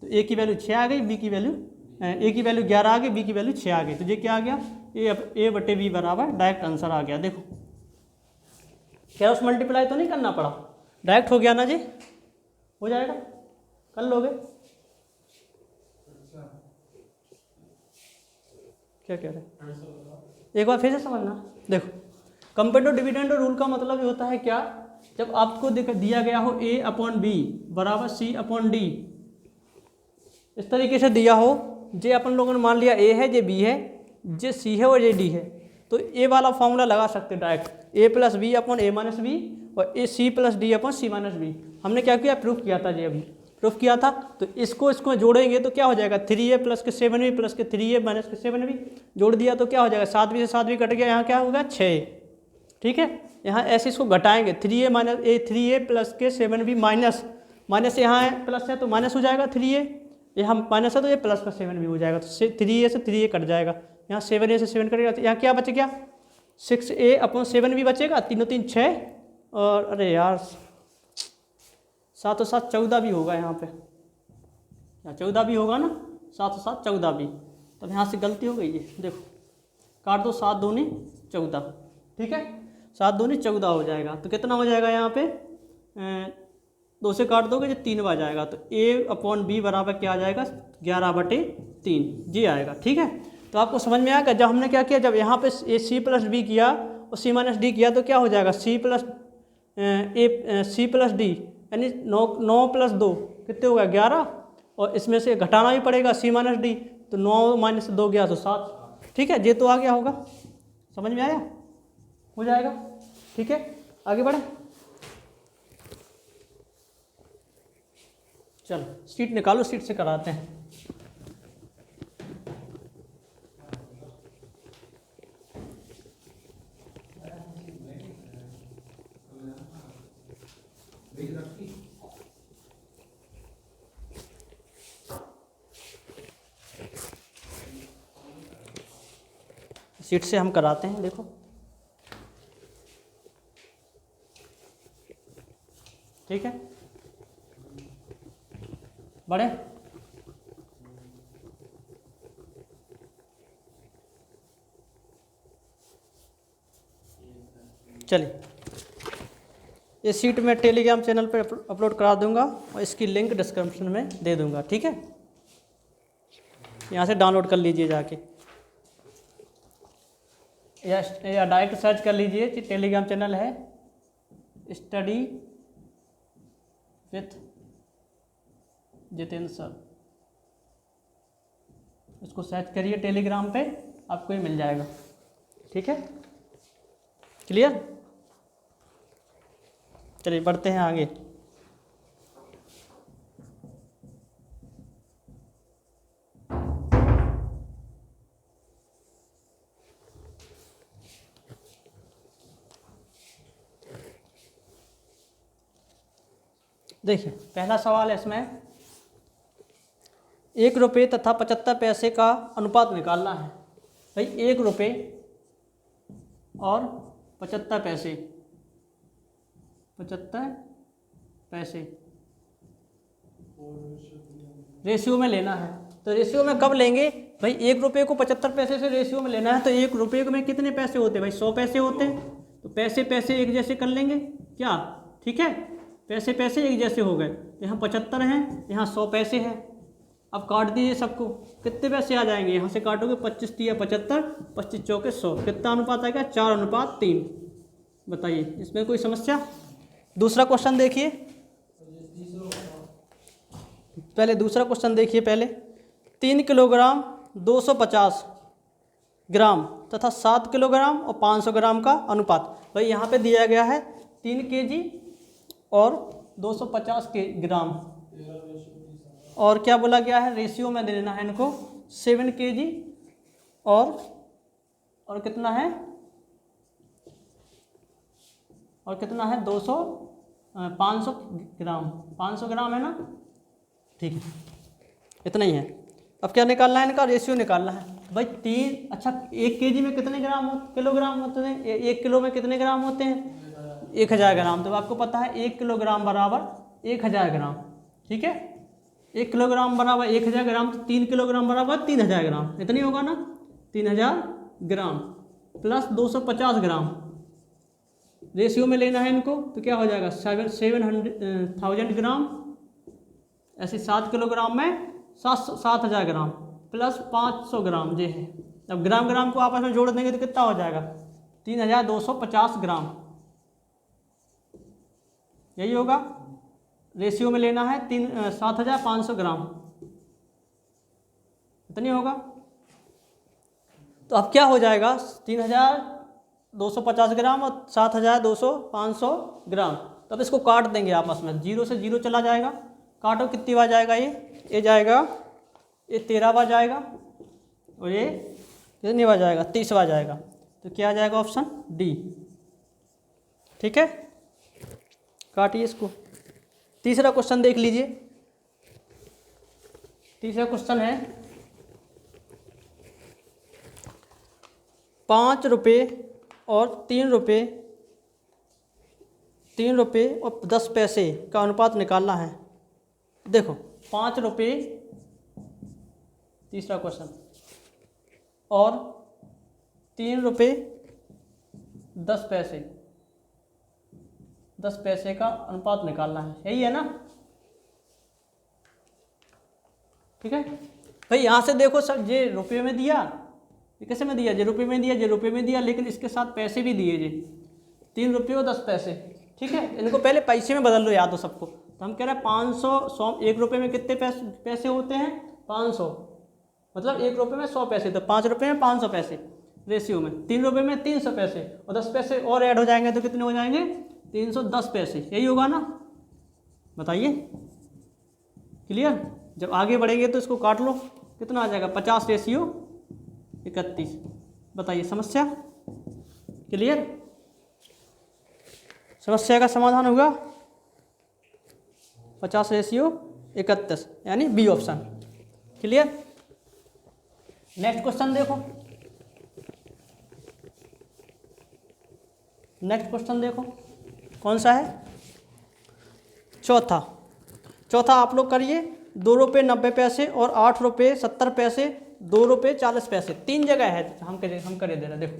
तो a की वैल्यू 6 आ गई, b की वैल्यू a की वैल्यू 11 आ गई, b की वैल्यू 6 आ गई। तो ये क्या आ गया, a/b बराबर डायरेक्ट आंसर आ गया। देखो क्रॉस मल्टीप्लाई तो नहीं करना पड़ा, डायरेक्ट हो गया ना जी, हो जाएगा, कर लोगे। क्या कह रहे, एक बार फिर से समझना। देखो कंपेंडो डिविडेंडो रूल का मतलब ये होता है क्या, जब आपको दिया गया हो a अपॉन बी बराबर c अपॉन डी, इस तरीके से दिया हो, जे अपन लोगों ने मान लिया a है, जे b है, जे c है और जे d है, तो a वाला फॉर्मूला लगा सकते direct, a plus B upon a minus B और a c plus D upon c minus B. हमने क्या किया, प्रूफ किया था जी, अभी प्रूफ किया था। तो इसको जोड़ेंगे तो क्या हो जाएगा, 3a प्लस के 7b प्लस के 3a माइनस के 7b, जोड़ दिया तो क्या हो जाएगा, 7b से 7b कट गया, यहाँ क्या होगा 6, ठीक है। यहाँ ऐसे इसको घटाएंगे, 3a माइनस 3a प्लस के 7b माइनस माइनस, यहाँ है प्लस है तो माइनस हो जाएगा 3a, यहाँ माइनस है तो ये प्लस का 7b हो जाएगा, तो 3a से 3a कट जाएगा, यहाँ 7a से 7 कटेगा, तो यहाँ क्या बच गया, 6a अपॉन 7b बचेगा, 3 और 3 6, और अरे यार 7 और 7 14 भी होगा, यहाँ पे यहाँ 14 भी होगा ना, 7 और 7 14 भी। तब यहाँ से गलती हो गई है, देखो काट दो, 7 दूनी 14, ठीक है, 7 दूनी 14 हो जाएगा। तो कितना हो जाएगा यहाँ पे, 2 से काट दोगे जो 3 आ जाएगा, तो a अपॉन बी बराबर क्या आ जाएगा, 11/3 जी आएगा, ठीक है। तो आपको समझ में आएगा, जब हमने क्या किया, जब यहाँ पे a c प्लस b किया और c माइनस डी किया तो क्या हो जाएगा, c प्लस डी, यानी 9 + 2 कितने हो गया 11, और इसमें से घटाना भी पड़ेगा c माइनस डी, तो 9 - 2 गया तो 7, ठीक है। ये तो आ गया होगा, समझ में आया, हो जाएगा, ठीक है। आगे बढ़े, चलो सीट निकालो, सीट से कराते हैं। शीट से हम कराते हैं, देखो ठीक है। बड़े चलिए, ये शीट मैं टेलीग्राम चैनल पर अपलोड करा दूंगा और इसकी लिंक डिस्क्रिप्शन में दे दूंगा, ठीक है। यहाँ से डाउनलोड कर लीजिए जाके, या डायरेक्ट सर्च कर लीजिए, टेलीग्राम चैनल है स्टडी विथ जितेंद्र सर, इसको सर्च करिए टेलीग्राम पे, आपको ये मिल जाएगा, ठीक है। क्लियर? चलिए बढ़ते हैं आगे। देखिए पहला सवाल है इसमें, 1 रुपये तथा 75 पैसे का अनुपात निकालना है। भाई 1 रुपये और 75 पैसे, 75 पैसे रेशियो में लेना है। तो रेशियो में कब लेंगे भाई? 1 रुपये को 75 पैसे से रेशियो में लेना है, तो 1 रुपये में कितने पैसे होते हैं भाई? 100 पैसे होते हैं। तो पैसे पैसे एक जैसे कर लेंगे क्या, ठीक है। पैसे पैसे एक जैसे हो गए, यहाँ 75 हैं, यहाँ 100 पैसे हैं। अब काट दीजिए सबको, कितने पैसे आ जाएंगे? यहाँ से काटोगे 25 × 75, 25 × 4 = 100, कितना अनुपात आएगा? 4:3। बताइए इसमें कोई समस्या? दूसरा क्वेश्चन देखिए, पहले दूसरा क्वेश्चन देखिए पहले। 3 किलोग्राम 250 ग्राम तथा 7 किलोग्राम और 500 ग्राम का अनुपात। भाई यहाँ पे दिया गया है 3 kg और 250 ग्राम, और क्या बोला गया है? रेशियो में देना है इनको 7 kg और कितना है? और कितना है? 500 ग्राम, 500 ग्राम है ना, ठीक है, इतना ही है। अब क्या निकालना है? इनका रेशियो निकालना है भाई। 3 अच्छा 1 kg में कितने किलोग्राम होते हैं? 1 किलो में कितने ग्राम होते हैं? 1000 ग्राम। तो आपको पता है 1 किलोग्राम बराबर 1000 ग्राम, ठीक है। 1 किलोग्राम बराबर 1000 ग्राम, तो 3 किलोग्राम बराबर 3000 ग्राम, इतनी होगा ना, 3000 ग्राम प्लस 250 ग्राम रेशियो में लेना है इनको। तो क्या हो जाएगा? 700 ग्राम, ऐसे 7 किलोग्राम में 7000 ग्राम प्लस 500 ग्राम ये है। अब ग्राम ग्राम को आपस में जोड़ देंगे तो कितना हो जाएगा? 3250 ग्राम, यही होगा। रेशियो में लेना है 7500 ग्राम, इतनी होगा। तो अब क्या हो जाएगा? 3250 ग्राम और 500 ग्राम। तो अब इसको काट देंगे आपस में, 0 से 0 चला जाएगा। काटो, कितनी बार जाएगा? ये जाएगा, ये 13 बार जाएगा, और ये कितनी बार जाएगा? 30 बार जाएगा। तो क्या आ जाएगा? ऑप्शन डी, ठीक है। काटिए इसको। तीसरा क्वेश्चन देख लीजिए। तीसरा क्वेश्चन है 5 रुपये और 3 रुपये और 10 पैसे का अनुपात निकालना है। देखो 5 रुपये, तीसरा क्वेश्चन, और 3 रुपये 10 पैसे, 10 पैसे का अनुपात निकालना है, यही है ना, ठीक है भाई। यहाँ से देखो सर, ये रुपये में दिया, ये कैसे में दिया? ये रुपये में दिया, ये रुपये में दिया, लेकिन इसके साथ पैसे भी दिए जी, 3 रुपये और 10 पैसे, ठीक है। इनको पहले पैसे में बदल लो, याद हो सबको। तो हम कह रहे हैं 500, 1 रुपये में कितने पैसे होते हैं? 500, मतलब 1 रुपये में 100 पैसे, तो 5 रुपये में 500 पैसे रेशियो में। 3 रुपये में 300 पैसे, और 10 पैसे और ऐड हो जाएंगे तो कितने हो जाएंगे? 310 पैसे, यही होगा ना, बताइए। क्लियर? जब आगे बढ़ेंगे तो इसको काट लो, कितना आ जाएगा? 50/31। बताइए समस्या। क्लियर? समस्या का समाधान होगा 50/31, यानी B option. Clear? Next question देखो, नेक्स्ट क्वेश्चन देखो कौन सा है, चौथा आप लोग करिए। 2 रुपये 90 पैसे और 8 रुपये 70 पैसे, 2 रुपये 40 पैसे, 3 जगह है हम करे दे रहे। देखो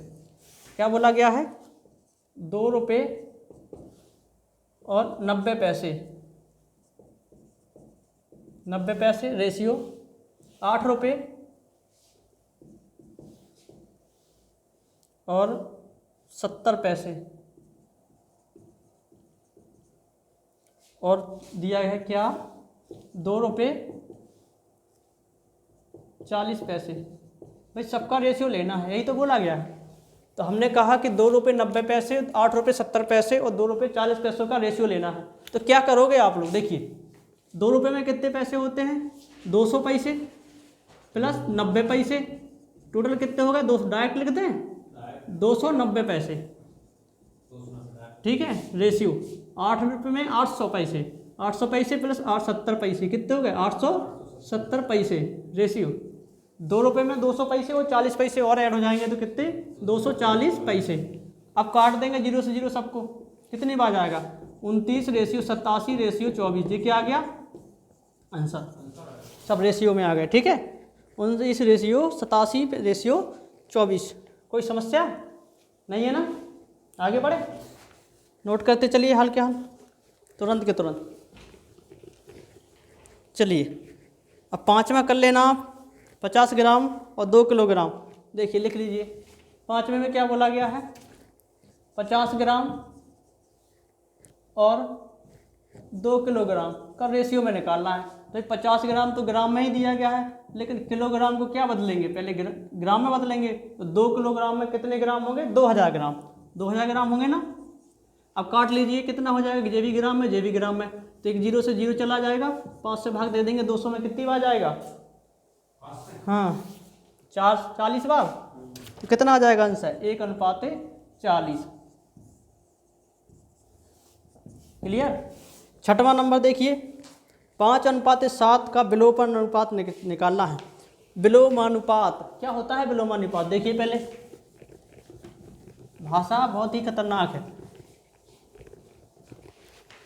क्या बोला गया है, 2 रुपये और 90 पैसे, 90 पैसे रेशियो 8 रुपये और 70 पैसे, और दिया है क्या 2 रुपये 40 पैसे। भाई सबका रेशियो लेना है, यही तो बोला गया है। तो हमने कहा कि 2 रुपये 90 पैसे, 8 रुपये 70 पैसे और 2 रुपये 40 पैसों का रेशियो लेना है। तो क्या करोगे आप लोग, देखिए 2 रुपये में कितने पैसे होते हैं, 200 पैसे प्लस 90 पैसे, टोटल कितने हो गए, 200। डायरेक्ट लिख दें 290 पैसे, ठीक है। रेशियो 8 रुपये में 800 पैसे, 800 पैसे प्लस 870 पैसे, कितने हो गए 870 पैसे रेशियो। 2 रुपये में 200 पैसे और 40 पैसे और ऐड हो जाएंगे तो कितने 240 पैसे। अब काट देंगे 0 से 0 सबको, कितनी बार आएगा 29 रेशियो 87 रेशियो 24, ये क्या आ गया आंसर, सब रेशियो में आ गए, ठीक है। 29 रेशियो 87 रेशियो 24। कोई समस्या नहीं है ना, आगे बढ़े, नोट करते चलिए हाल के हाल, तुरंत के तुरंत। चलिए अब 5वां कर लेना आप, 50 ग्राम और 2 किलोग्राम। देखिए लिख लीजिए, 5वें में क्या बोला गया है, 50 ग्राम और 2 किलोग्राम का रेशियो में निकालना है। तो 50 ग्राम तो ग्राम में ही दिया गया है, लेकिन किलोग्राम को क्या बदलेंगे, पहले ग्राम में बदलेंगे। तो 2 किलोग्राम में कितने ग्राम होंगे, 2000 ग्राम, 2000 ग्राम होंगे ना। अब काट लीजिए कितना हो जाएगा, जे भी ग्राम में, जे भी ग्राम में। तो एक 0 से 0 चला जाएगा, 5 से भाग दे देंगे, 200 में कितनी बार जाएगा, हाँ 40 बार। तो कितना आ जाएगा आंसर, 1:40। क्लियर। 6वां नंबर देखिए, 5:7 का विलोमानुपात निकालना है। विलोमानुपात क्या होता है, विलोमानुपात देखिए पहले, भाषा बहुत ही खतरनाक है।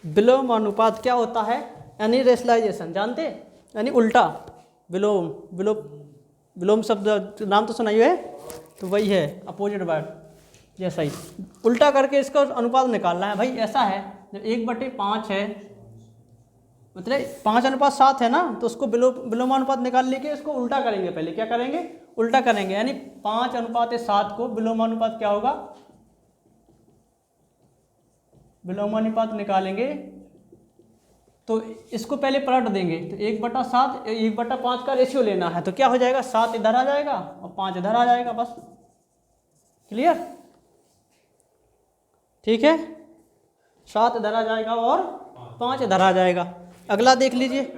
विलोमानुपात क्या होता है, यानी रेशलाइजेशन, जानते हैं, यानी उल्टा। विलोम शब्द नाम तो सुनाइए है, तो वही है अपोजिट वर्ड जैसा ही, उल्टा करके इसका अनुपात निकालना है। भाई ऐसा है, जब 1/5 है, मतलब 5:7 है ना, तो उसको विलोमानुपात निकालने के इसको उल्टा करेंगे। पहले क्या करेंगे, उल्टा करेंगे, यानी 5:7 को विलोमानुपात क्या होगा, विलोमानुपात निकालेंगे तो इसको पहले पलट देंगे। तो 1/7 1/5 का रेशियो लेना है, तो क्या हो जाएगा, 7 इधर आ जाएगा और 5 इधर आ जाएगा, बस। क्लियर, ठीक है, 7 इधर आ जाएगा और 5 इधर आ जाएगा। अगला देख लीजिए,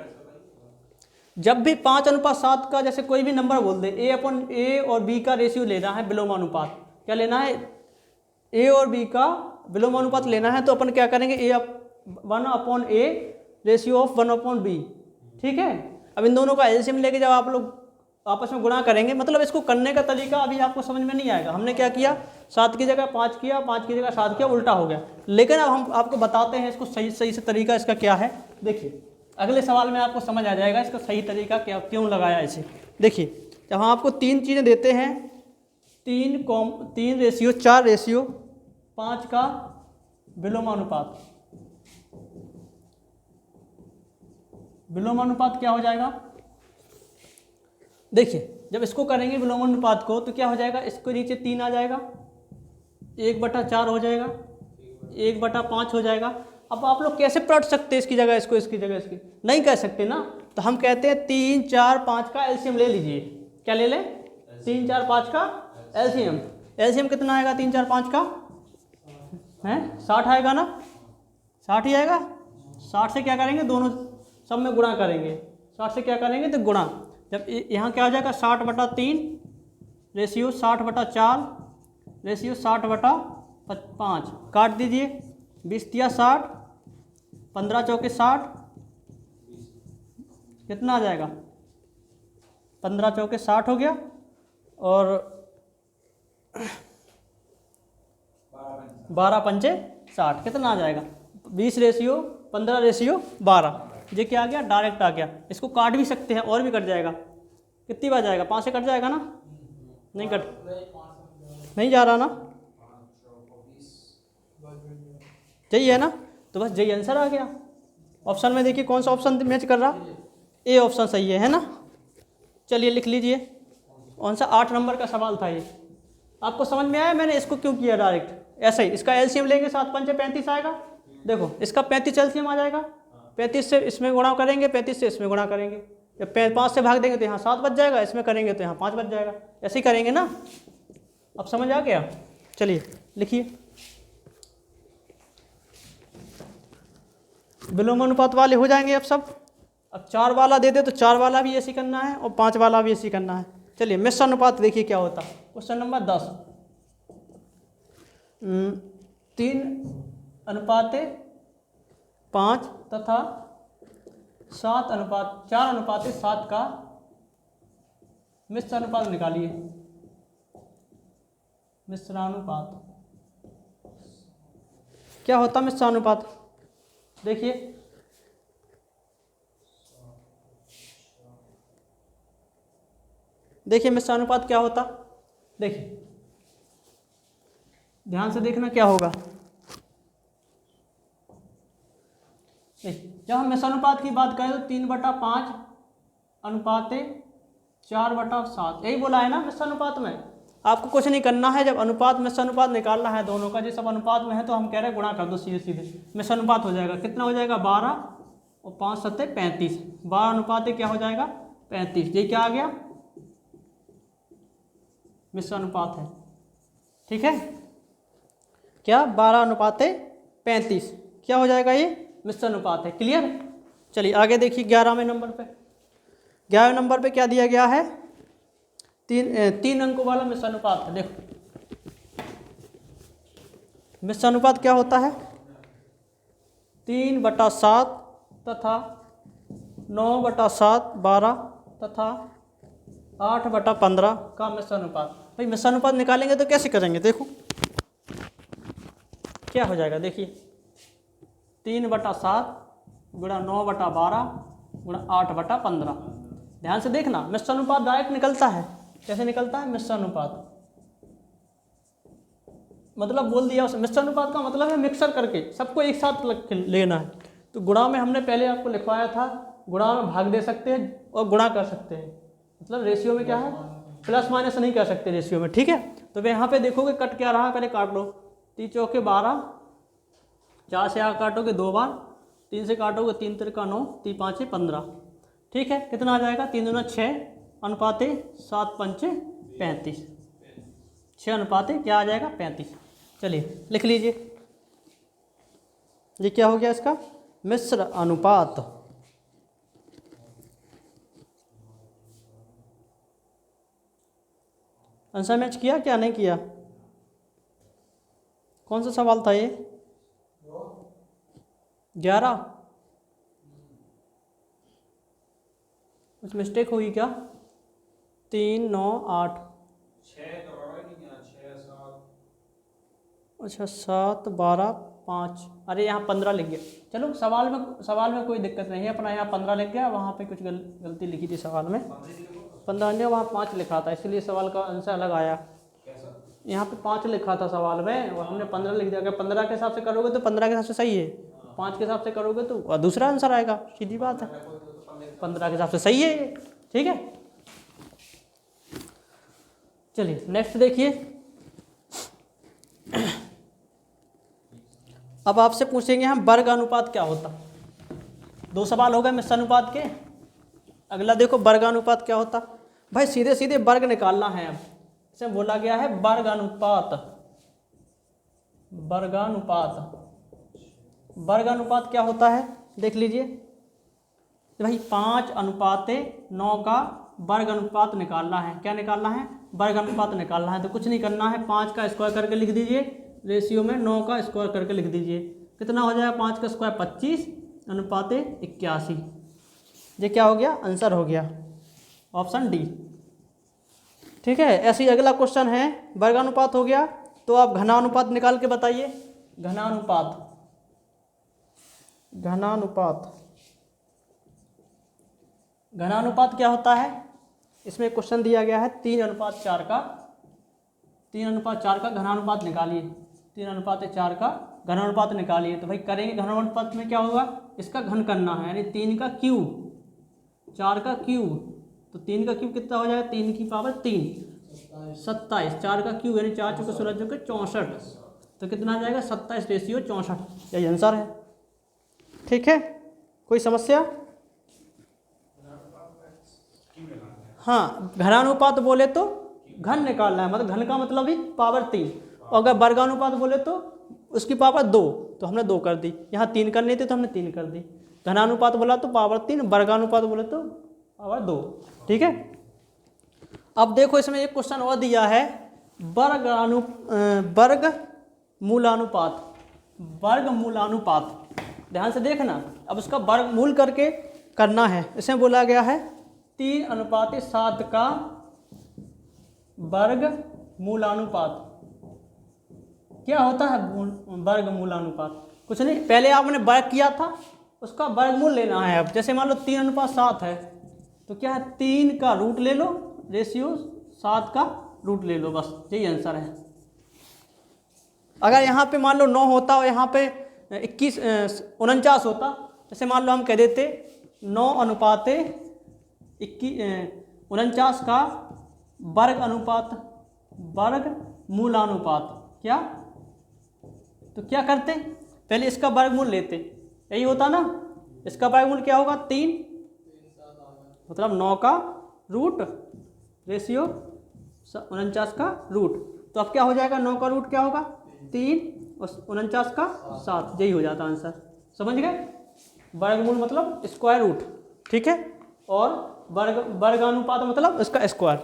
जब भी 5:7 का जैसे कोई भी नंबर बोल दे, A और B का रेशियो लेना है, विलोमानुपात क्या लेना है, A और B का विलोमानुपात लेना है। तो अपन क्या करेंगे, 1/A रेशियो ऑफ 1/B, ठीक है। अब इन दोनों का एलसीएम लेके जब आप लोग आपस में गुणा करेंगे, मतलब इसको करने का तरीका अभी आपको समझ में नहीं आएगा। हमने क्या किया, 7 की जगह 5 किया, 5 की जगह 7 किया, उल्टा हो गया। लेकिन अब हम आपको बताते हैं इसको सही से तरीका इसका क्या है। देखिए अगले सवाल में आपको समझ आ जाएगा इसका सही तरीका क्या, क्यों लगाया इसे। देखिए जब हम आपको 3 चीज़ें देते हैं, 3 रेशियो 4 रेशियो 5 का विलोमानुपात, विलोमानुपात क्या हो जाएगा, देखिए जब इसको करेंगे विलोमानुपात को, तो क्या हो जाएगा, इसको नीचे 3 आ जाएगा, 1/4 हो जाएगा, 1/5 हो जाएगा। अब आप लोग कैसे पलट सकते हैं इसकी जगह इसको, इसकी जगह इसकी, नहीं कह सकते ना। तो हम कहते हैं 3, 4, 5 का एलसीएम ले लीजिए। क्या ले लें, 3, 4, 5 का एलसीएम। एलसीएम कितना आएगा 3, 4, 5 का है, 60 आएगा ना, 60 ही आएगा। 60 से क्या करेंगे, दोनों सब में गुणा करेंगे, 60 से क्या करेंगे तो गुणा। जब यहाँ क्या हो जाएगा, 60/3 रेशियो 60/4 रेशियो 60/5, काट दीजिए, 20 × 60, 15 × 4 = 60, कितना आ जाएगा, 15 × 4 = 60 हो गया, और 12 पंचे 60, कितना आ जाएगा 20:15:12। ये क्या आ गया, डायरेक्ट आ गया। इसको काट भी सकते हैं और भी कट जाएगा। कितनी बार जाएगा, 5 से कट जाएगा ना, नहीं कट, नहीं जा रहा ना, यही है ना, तो बस यही आंसर आ गया। ऑप्शन में देखिए कौन सा ऑप्शन मैच कर रहा, ए ऑप्शन सही है ना। चलिए लिख लीजिए, कौन सा 8 नंबर का सवाल था ये। आपको समझ में आया मैंने इसको क्यों किया डायरेक्ट ऐसा ही। इसका एलसीएम लेंगे 7 पंचे 35 आएगा। देखो इसका 35 एलसीएम आ जाएगा, 35 से इसमें गुणा करेंगे, 35 से इसमें गुणा करेंगे, जब 5 से भाग देंगे तो यहाँ 7 बच जाएगा, इसमें करेंगे तो यहाँ 5 बच जाएगा, ऐसे ही करेंगे ना। अब समझ आ गया। चलिए लिखिए, विलोम अनुपात वाले हो जाएंगे अब सब। अब 4 वाला दे दे तो 4 वाला भी ऐसे करना है और 5 वाला भी ऐसे करना है। चलिए मिश्र अनुपात देखिए क्या होता। क्वेश्चन नंबर 10, 3:5 तथा 4:7 का मिश्र अनुपात निकालिए। मिश्रानुपात क्या होता मिश्रानुपात, देखिए देखिए मिश्रानुपात क्या होता, देखिए ध्यान से देखना क्या होगा। जब हम मिश्रानुपात की बात करें तो 3/5 अनुपाते 4/7, यही बोला है ना मिश्रानुपात में। आपको कुछ नहीं करना है, जब अनुपात मिश्रानुपात निकालना है दोनों का, जिस सब अनुपात में है तो हम कह रहे हैं गुणा कर दो सीधे सीधे, मिश्रानुपात हो जाएगा। कितना हो जाएगा 12 और 5 7 35, 12 अनुपाते क्या हो जाएगा 35। ये क्या आ गया मिश्रानुपात है, ठीक है क्या 12:35 क्या हो जाएगा, ये मिश्रानुपात है। क्लियर। चलिए आगे देखिए 11वें नंबर पे। 11वें नंबर पे क्या दिया गया है, 3 अंकों वाला मिश्रानुपात है। देखो मिश्रानुपात क्या होता है, 3/7 तथा 9/7 12 तथा 8/15 का मिश्रानुपात। भाई मिश्रानुपात निकालेंगे तो कैसे करेंगे, देखो क्या हो जाएगा, देखिए 3/7 गुणा 9/12 गुणा 8/15। ध्यान से देखना, मिश्रानुपात डायरेक्ट निकलता है। कैसे निकलता है मिश्रानुपात, मतलब बोल दिया उसे। मिश्रानुपात का मतलब है मिक्सर करके सबको एक साथ लेना है। तो गुणा में हमने पहले आपको लिखवाया था, गुणा में भाग दे सकते हैं और गुणा कर सकते हैं, मतलब रेशियो में क्या है प्लस माइनस नहीं कर सकते रेशियो में, ठीक है। तो वे यहाँ पे देखोगे कट क्या रहा, पहले काट लो। 3 चौके 12, 4 से 8 काटोगे 2 बार, 3 से काटोगे 3 3 9, 3 5 15, ठीक है। कितना आ जाएगा 3 दूना 6 अनुपाते 7 पंचे 35, 6 अनुपाते क्या आ जाएगा 35। चलिए लिख लीजिए, ये क्या हो गया इसका मिश्र अनुपात। आंसर मैच किया क्या नहीं किया, कौन सा सवाल था ये 11, कुछ मिस्टेक हुई क्या, 3 9 8 अच्छा 7 12 5, अरे यहाँ 15 लिख गया। चलो सवाल में कोई दिक्कत नहीं है, अपना यहाँ 15 लिख गया, वहाँ पे कुछ गलती लिखी थी सवाल में 15 नहीं, वहाँ 5 लिखा था, इसलिए सवाल का आंसर अलग आया। यहाँ पे 5 लिखा था सवाल में और हमने 15 लिख दिया। अगर 15 के हिसाब से करोगे तो 15 के हिसाब से सही है, 5 के हिसाब से करोगे तो दूसरा आंसर आएगा, सीधी बात है। 15 के हिसाब से सही है ये, ठीक है। चलिए नेक्स्ट देखिए, अब आपसे पूछेंगे हम वर्ग अनुपात क्या होता। 2 सवाल हो गए मिश्रानुपात के। अगला देखो वर्ग अनुपात क्या होता। भाई सीधे सीधे वर्ग निकालना है। अब इसे बोला गया है वर्ग अनुपात। वर्ग अनुपात क्या होता है देख लीजिए। भाई 5:9 का वर्ग अनुपात निकालना है। क्या निकालना है, वर्ग अनुपात निकालना है। तो कुछ नहीं करना है, 5 का स्क्वायर करके लिख दीजिए, रेशियो में 9 का स्क्वायर करके लिख दीजिए। कितना हो जाएगा 5 का स्क्वायर 25 अनुपाते 81। ये क्या हो गया, आंसर हो गया ऑप्शन डी, ठीक है। ऐसे ही अगला क्वेश्चन है वर्गानुपात हो गया तो आप घनानुपात निकाल के बताइए। घनानुपात, घनानुपात, घनानुपात क्या होता है? इसमें क्वेश्चन दिया गया है 3:4 का, 3:4 का घनानुपात निकालिए, 3:4 का घनानुपात निकालिए। तो भाई करेंगे, घनानुपात में क्या होगा, इसका घन करना है, यानी 3 का क्यूब, 4 का क्यूब, तो 3 का क्यूब कितना हो जाएगा, 3 की पावर 3, 27, 4 का क्यूब यानी 4 चौके 16 चौके 64, तो कितना आ जाएगा 27:64, यही आंसर है। ठीक है, कोई समस्या? हाँ, घनानुपात बोले तो घन निकालना है, मतलब घन का मतलब ही पावर 3, और अगर वर्गानुपात बोले तो उसकी पावर 2, तो हमने 2 कर दी। यहाँ 3 करनी थी तो हमने 3 कर दी। घनानुपात बोला तो पावर 3, वर्गानुपात बोले तो पावर 2। ठीक है, अब देखो इसमें एक क्वेश्चन और दिया है, वर्गमूलानुपात, वर्गमूलानुपात, ध्यान से देखना। अब उसका वर्गमूल करके करना है। इसमें बोला गया है 3:7 का वर्गमूलानुपात। क्या होता है वर्गमूलानुपात? कुछ नहीं, पहले आपने वर्ग किया था, उसका वर्गमूल लेना है। अब जैसे मान लो 3:7 है, तो क्या है, 3 का रूट ले लो, रेशियो 7 का रूट ले लो, बस यही आंसर है। अगर यहाँ पे मान लो 9 होता और यहाँ पे 49 होता, जैसे मान लो हम कह देते 9:49 का वर्ग अनुपात, वर्ग मूलानुपात, क्या, तो क्या करते, पहले इसका वर्गमूल लेते, यही होता ना। इसका वर्गमूल क्या होगा, 3, मतलब 9 का रूट रेशियो 49 का रूट, तो अब क्या हो जाएगा, 9 का रूट क्या होगा 3 और 49 का 7, यही हो जाता आंसर। समझ गए? वर्गमूल मतलब स्क्वायर रूट, ठीक है, और वर्गानुपात मतलब इसका स्क्वायर,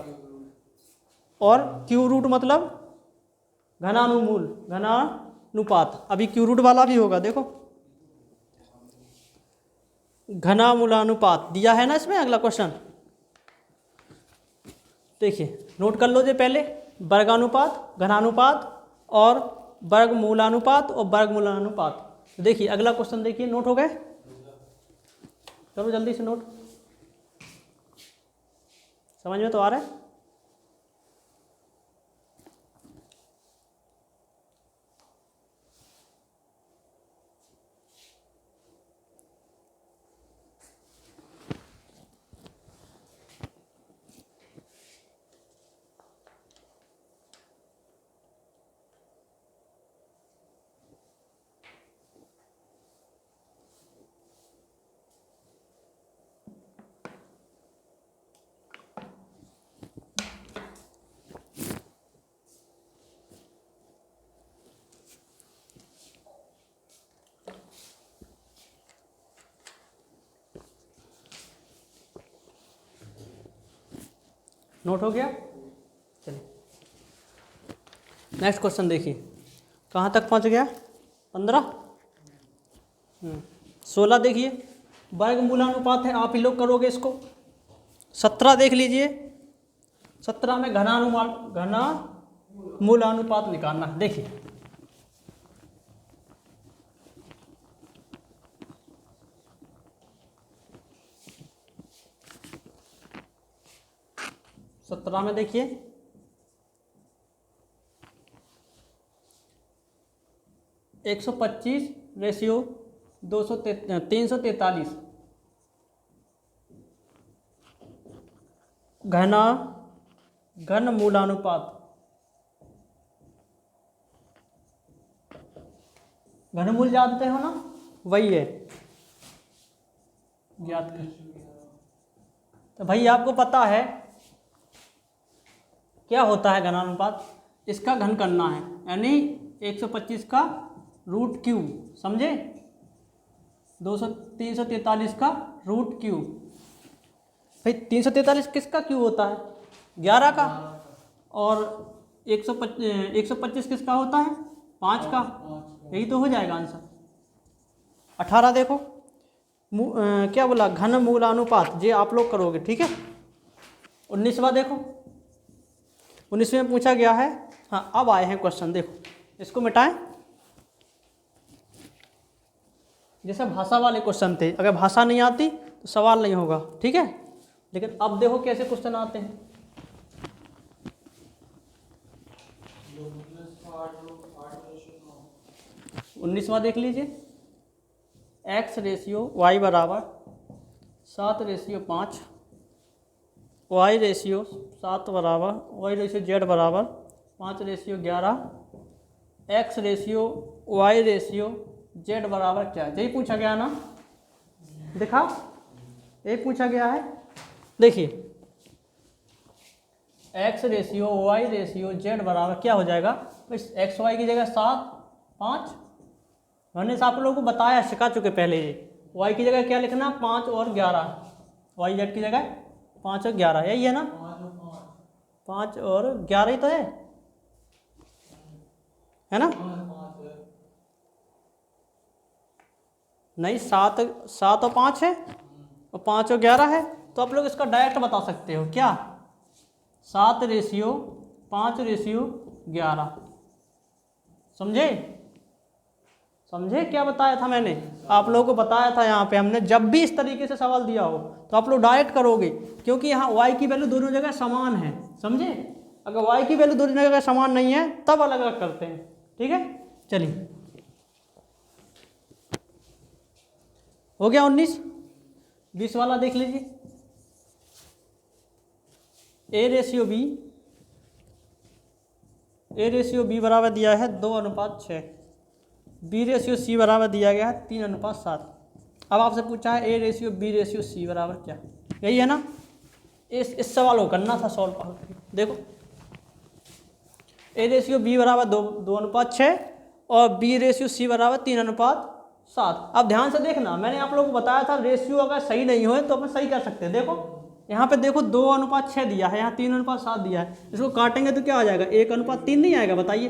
और क्यू रूट मतलब घनानुमूल, घनानुपात। अभी क्यू रूट वाला भी होगा, देखो घनामूलानुपात दिया है ना इसमें, अगला क्वेश्चन देखिए, नोट कर लो जे पहले, वर्गानुपात, घनानुपात और वर्गमूलानुपात और वर्गमूलानुपात। देखिए अगला क्वेश्चन, देखिए नोट हो गए, चलो जल्दी से नोट, समझ में तो आ रहा है? नोट हो गया? चलिए नेक्स्ट क्वेश्चन देखिए, कहाँ तक पहुँच गया, 15, 16 देखिए, वर्गमूलानुपात है, आप ही लोग करोगे इसको। 17 देख लीजिए, 17 में घनामूलानुपात निकालना। देखिए सत्रह में देखिए, एक 125 रेशियो 343 घनमूलानुपात, घनमूल जानते हो ना, वही है, ज्ञात कर। तो भाई आपको पता है क्या होता है घनानुपात, इसका घन करना है, यानी 125 का रूट क्यूब, समझे, 343 का रूट क्यूब। भाई 343 किसका क्यूब होता है, 11 का, और 125 किसका होता है, 5 का, यही तो हो जाएगा आंसर। 18 देखो, क्या बोला, घनमूलानुपात, ये आप लोग करोगे, ठीक है। 19वां देखो, 19वें में पूछा गया है हाँ, अब आए हैं क्वेश्चन, देखो इसको मिटाएं। जैसे भाषा वाले क्वेश्चन थे, अगर भाषा नहीं आती तो सवाल नहीं होगा, ठीक है। लेकिन अब देखो कैसे क्वेश्चन आते हैं। 19वां देख लीजिए, x रेशियो y बराबर 7:5, y रेशियो 7 बराबर, y रेशियो z बराबर 5:11, x ratio y ratio z बराबर क्या है, यही पूछा गया ना, दिखा, यही पूछा गया है। देखिए x ratio y ratio z बराबर क्या हो जाएगा, एक्स वाई की जगह 7 5, मैंने आप लोगों को बताया, सिखा चुके पहले ये। y की जगह क्या लिखना, 5 और 11, y z की जगह 5 और 11, यही है ना, 5 और 11 ही तो है ना। नहीं, 7 और 5 है और 5 और 11 है, तो आप लोग इसका डायरेक्ट बता सकते हो क्या, 7 रेशियो 5 रेशियो 11। समझे, समझे क्या बताया था मैंने, आप लोगों को बताया था यहाँ पे हमने, जब भी इस तरीके से सवाल दिया हो तो आप लोग डायरेक्ट करोगे, क्योंकि यहाँ y की वैल्यू दोनों जगह समान है, समझे। अगर y की वैल्यू दोनों जगह समान नहीं है तब अलग अलग करते हैं, ठीक है। चलिए, हो गया 19। 20 वाला देख लीजिए, a रेशियो b बराबर दिया है 2:6, b रेशियो c बराबर दिया गया है 3:7। अब आपसे पूछा है a ratio b ratio c बराबर क्या, यही है ना। इस सवाल को करना था सॉल्व। देखो a रेशियो b बराबर 2:6 और b रेशियो c बराबर 3:7। अब ध्यान से देखना, मैंने आप लोगों को बताया था रेशियो अगर सही नहीं हो तो अपन सही कर सकते हैं। देखो यहाँ पे देखो 2:6 दिया है, यहाँ 3:7 दिया है, इसको काटेंगे तो क्या आ जाएगा, 1:3 नहीं आएगा, बताइए।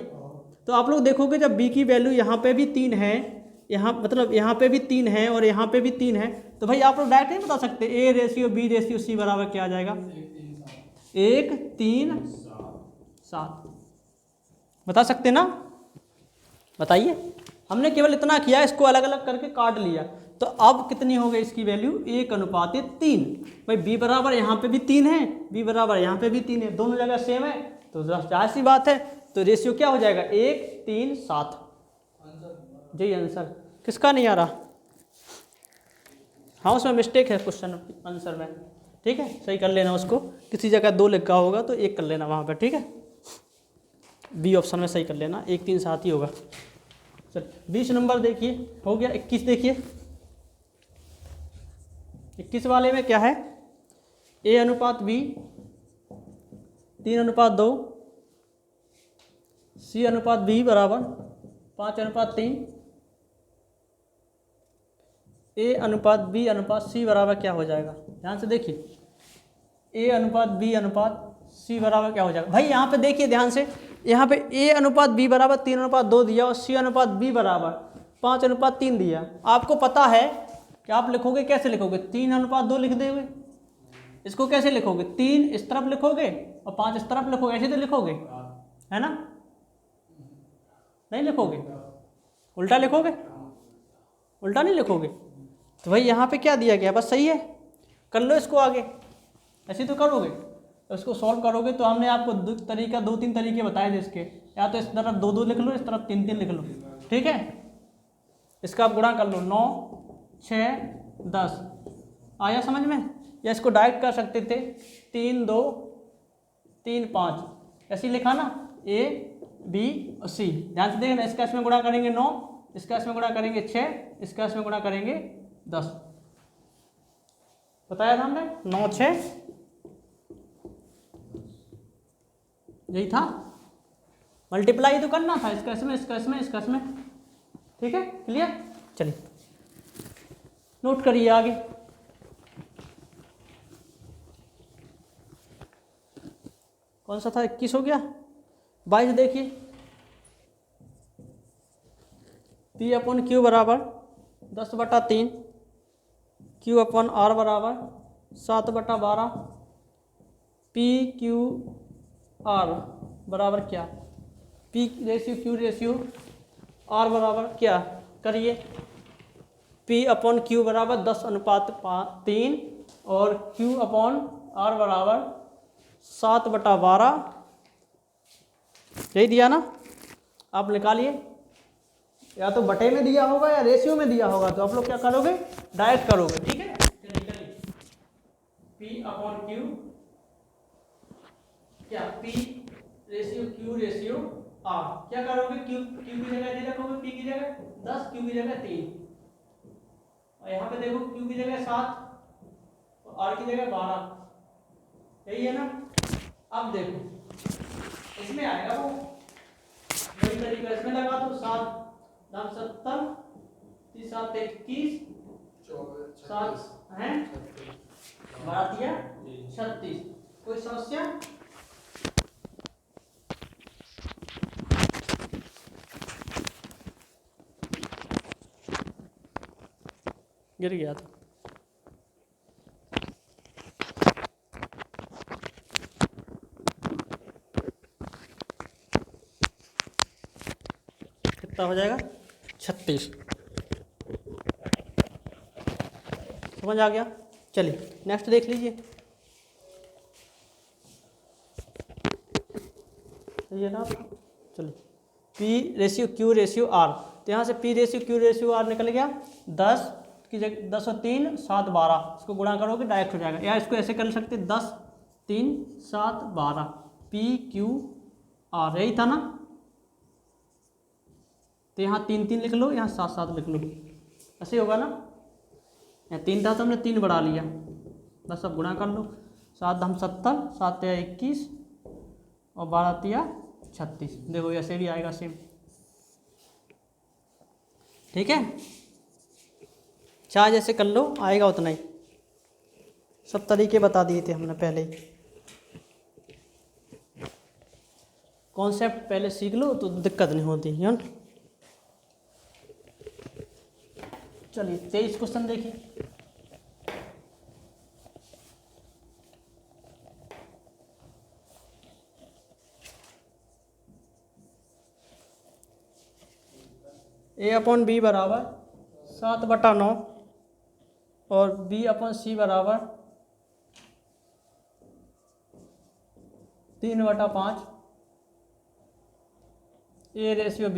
तो आप लोग देखोगे जब b की वैल्यू यहाँ पे भी 3 है, यहाँ मतलब यहाँ पे भी 3 है और यहाँ पे भी 3 है, तो भाई आप लोग डायरेक्ट नहीं बता सकते a ratio b ratio c बराबर क्या आ जाएगा, 1:3:7 बता सकते ना, बताइए। हमने केवल इतना किया, इसको अलग अलग करके काट लिया, तो अब कितनी हो गई इसकी वैल्यू, 1:3। भाई b बराबर यहाँ पे भी 3 है, b बराबर यहाँ पे भी 3 है, दोनों जगह सेम है, तो जाहिर सी बात है, तो रेशियो क्या हो जाएगा, 1:3:7। जी आंसर किसका नहीं आ रहा, हाँ उसमें मिस्टेक है क्वेश्चन आंसर में, ठीक है, सही कर लेना उसको, किसी जगह 2 लिखा होगा तो 1 कर लेना वहाँ पर, ठीक है, बी ऑप्शन में सही कर लेना, 1:3:7 ही होगा। चल 20 नंबर देखिए, हो गया। 21 देखिए, 21 वाले में क्या है, a/b 3:2, c/b बराबर 5:3, a/b/c बराबर क्या हो जाएगा, ध्यान से देखिए, a/b/c बराबर क्या हो जाएगा। भाई यहाँ पे देखिए ध्यान से, यहाँ पे a/b बराबर 3:2 दिया और c/b बराबर 5:3 दिया। आपको पता है कि आप लिखोगे, कैसे लिखोगे, 3:2 लिख दोगे, इसको कैसे लिखोगे, 3 इस तरफ लिखोगे और 5 इस तरफ लिखोगे, ऐसे तो लिखोगे, है ना, नहीं लिखोगे, उल्टा लिखोगे, उल्टा नहीं लिखोगे। तो भाई यहाँ पे क्या दिया गया, बस सही है, कर लो इसको आगे, ऐसे तो करोगे, तो इसको सॉल्व करोगे। तो हमने आपको दो तीन तरीके बताए थे इसके, या तो इस तरफ 2 लिख लो, इस तरफ 3 लिख लो, ठीक है। इसका आप गुणा कर लो, 9 6 10 आया समझ में, या इसको डायरेक्ट कर सकते थे, 3 2 3 5 ऐसे लिखा ना, a b और c। ध्यान से देखना, इसका इसमें गुणा करेंगे 9, इसका इसमें गुणा करेंगे 6, इसका इसमें गुणा करेंगे 10, बताया था हमने, 9 6 यही था, मल्टीप्लाई तो करना था, इसका इसमें, इसका इसमें, इसका इसमें, ठीक है, क्लियर। चलिए नोट करिए आगे, कौन सा था, 21 हो गया। 22 देखिए, P/Q बराबर 10/3, Q/R बराबर 7/12, PQR बराबर क्या, P ratio Q ratio R बराबर क्या करिए, P अपॉन Q बराबर 10:3 और Q अपॉन R बराबर 7/12, यही दिया ना, आप निकालिए, या तो बटे में दिया होगा या रेशियो में दिया होगा, तो आप लोग क्या करोगे, डायरेक्ट करोगे, ठीक है। चलिए P अपॉन Q क्या, P ratio Q ratio R, क्या करोगे, Q की जगह दे रखोगे, P की जगह 10, Q की जगह 3, और यहाँ पे देखो Q की जगह 7 और R की जगह 12, यही है ना। अब देखो इसमें आएगा वो वही तरीका, इसमें लगा दो, 7×7 = 7 21 7 हैं 12 36, कोई समस्या। गिर गया था। कितना हो जाएगा, 36, समझ आ गया। चलिए नेक्स्ट देख लीजिए, ये ना, चलिए P ratio Q ratio R, तो यहाँ से P ratio Q ratio R निकल गया, 10 की जगह 10 और 3 7 12, इसको गुणा करोगे डायरेक्ट हो जाएगा, या इसको ऐसे कर सकते 10 3 7 12 P Q R, यही था ना, तो यहाँ 3 3 लिख लो, यहाँ 7 7 लिख लो, ऐसे होगा ना, यहाँ 3 था तो हमने 3 बढ़ा लिया, बस अब गुणा कर लो, 7×7 7 × 21 और 12 × 36, देखो ऐसे भी आएगा सेम, ठीक है, चाहे जैसे कर लो आएगा उतना ही, सब तरीके बता दिए थे हमने पहले ही, कॉन्सेप्ट पहले सीख लो तो दिक्कत नहीं होती है ना। चलिए 23 क्वेश्चन देखिए, A/B बराबर 7/9 और B/C बराबर 3/5, A ratio B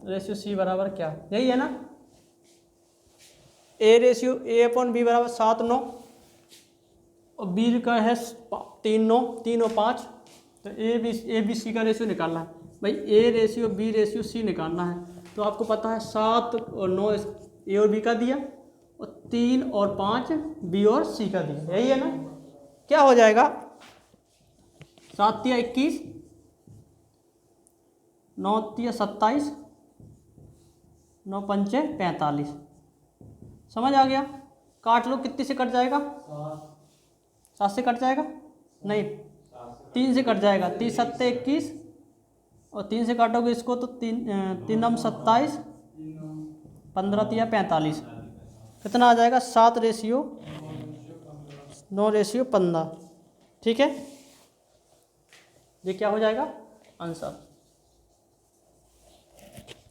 ratio C बराबर क्या, यही है ना, A/B बराबर 7 9 और B का है 3 9 3 और 5, तो ABC का रेशियो निकालना है भाई, A ratio B ratio C निकालना है, तो आपको पता है 7 और 9 A और B का दिया, और 3 और 5 B और C का दिया, यही है ना, क्या हो जाएगा, 7 × 21 9 × 27 9 × 5 = 45, समझ आ गया, काट लो, कितने से कट जाएगा, 7 से कट जाएगा, नहीं 3 से कट जाएगा, 3 7 21 और 3 से काटोगे इसको तो 3 27 15 × 45, कितना आ जाएगा, 7 रेशियो 9 रेशियो 15, ठीक है, ये क्या हो जाएगा आंसर।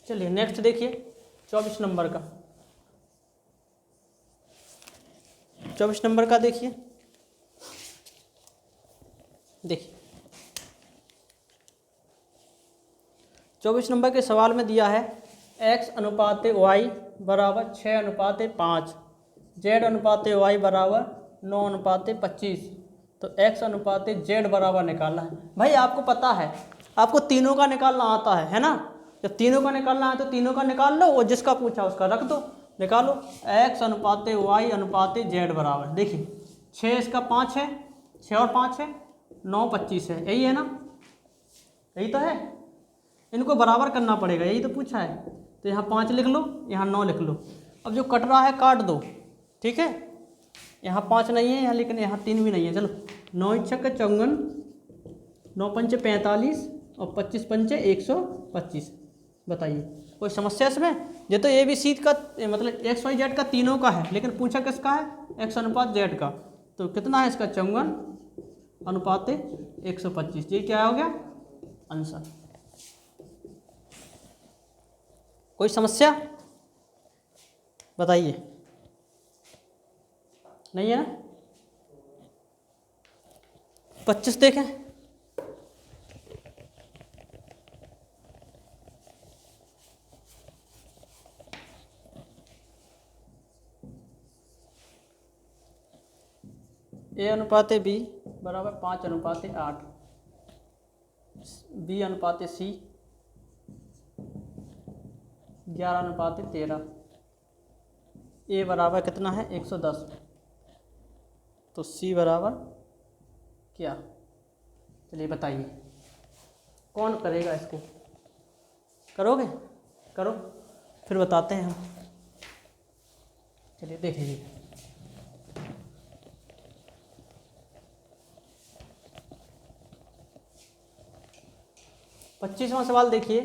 चलिए नेक्स्ट देखिए 24 नंबर का, 24 नंबर का देखिए, देखिए 24 नंबर के सवाल में दिया है x/y बराबर 6/5, z/y बराबर 9/25, तो x/z बराबर निकालना है। भाई आपको पता है, आपको तीनों का निकालना आता है ना, जब तीनों का निकालना है तो तीनों का निकाल लो, और जिसका पूछा उसका रख दो, निकालो x/y/z बराबर, देखिए 6 इसका 5 है, 6 और 5 है 9 25 है, यही है ना, यही तो है, इनको बराबर करना पड़ेगा, यही तो पूछा है, तो यहाँ 5 लिख लो, यहाँ 9 लिख लो, अब जो कट रहा है काट दो, ठीक है, यहाँ 5 नहीं है यहाँ, लेकिन यहाँ 3 भी नहीं है, चलो 9 × 6 = 54, 9 × 5 = 45 और 25 × 5 = 125, बताइए कोई समस्या इसमें, ये तो ABC का मतलब XYZ का तीनों का है, लेकिन पूछा किसका है, x/z का, तो कितना है इसका 54/125, ये क्या हो गया आंसर। कोई समस्या बताइए? नहीं है ना? 25 देखें। A अनुपात B बराबर 5 अनुपात 8, B अनुपात C 11 अनुपात 13, A बराबर कितना है 110, तो C बराबर क्या? चलिए बताइए कौन करेगा इसको? करोगे? करो फिर बताते हैं हम। चलिए देख लीजिए। पच्चीसवां सवाल देखिए,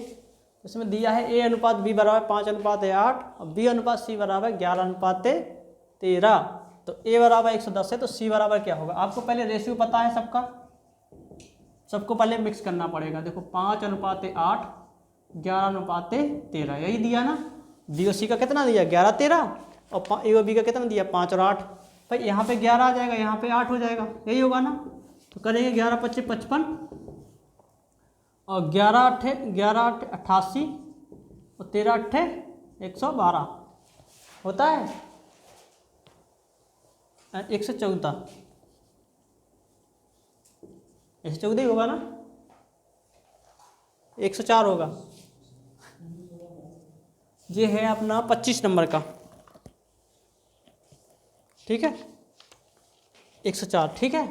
इसमें दिया है A अनुपात B बराबर 5 अनुपात 8 और B अनुपात C बराबर 11 अनुपात 13। तो A बराबर 110 है, तो C बराबर क्या होगा? आपको पहले रेशियो पता है सबका, सबको पहले मिक्स करना पड़ेगा। देखो 5 अनुपात 8 11 अनुपात 13, यही दिया ना। B और C का कितना दिया? 11 13, और A और B का कितना दिया? 5 और 8। भाई यहाँ पे 11 आ जाएगा, यहाँ पे 8 हो जाएगा, यही होगा ना। तो करेंगे 11 25 55 और 11 अट्ठे 88 और 13 अट्ठे 112 होता है 114। 114 ही होगा ना, 104 होगा। ये है अपना 25 नंबर का, ठीक है 104, ठीक है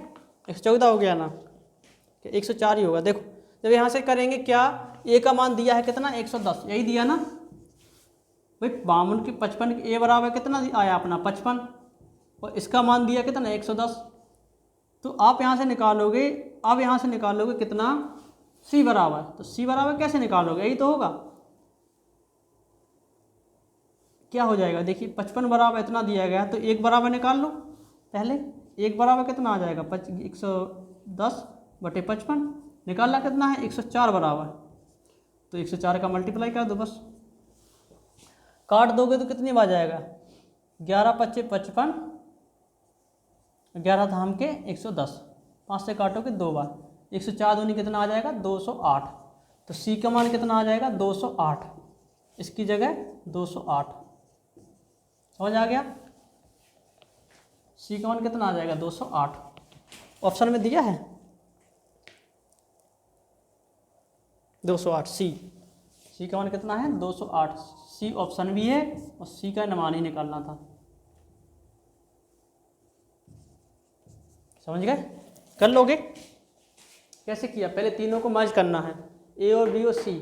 114 हो गया ना, 104 ही होगा। देखो जब यहाँ से करेंगे क्या, A का मान दिया है कितना 110, यही दिया ना भाई। 52 की 55 की A बराबर कितना आया अपना 55, और इसका मान दिया कितना 110। तो आप यहाँ से निकालोगे, अब यहाँ से निकालोगे कितना C बराबर, तो C बराबर कैसे निकालोगे? यही तो होगा। क्या हो जाएगा देखिए, 55 बराबर इतना दिया गया है, तो 1 बराबर निकाल लो पहले। 1 बराबर कितना आ जाएगा 110 बटे 55, निकालना कितना है 104 बराबर, तो 104 का मल्टीप्लाई कर दो बस। काट दोगे तो कितनी बार जाएगा 11 25 55, 11 धाम के 110, 5 से काटोगे 2 बार, 104 दूनी कितना आ जाएगा 208। तो C का मान कितना आ जाएगा 208, इसकी जगह 208। समझ आ गया? C का मान कितना आ जाएगा 208, ऑप्शन में दिया है 208। C का मान कितना है 208, C ऑप्शन भी है और C का मान ही निकालना था। समझ गए? कर लोगे? कैसे किया? पहले तीनों को मर्ज करना है, A और B और C।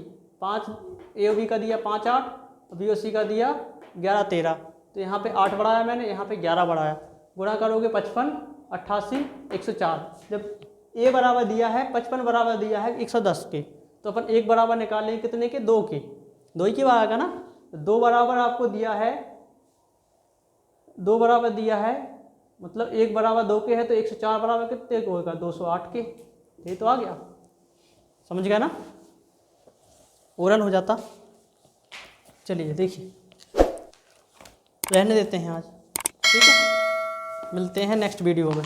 5 A और B का दिया 5 8 और B और C का दिया 11 13, तो यहाँ पे 8 बढ़ाया मैंने, यहाँ पे 11 बढ़ाया, गुणा करोगे 55 88 104। जब A बराबर दिया है 55 बराबर दिया है 110 के, तो अपन 1 बराबर निकालेंगे कितने के 2 के, 2 ही के बराबर ना। 2 बराबर आपको दिया है, 2 बराबर दिया है, मतलब 1 बराबर 2 के है, तो 104 बराबर कितने को होगा 208 के। ये तो आ गया, समझ गया ना, ओरल हो जाता। चलिए देखिए, रहने देते हैं आज, ठीक है, मिलते हैं नेक्स्ट वीडियो में,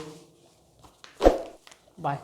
बाय।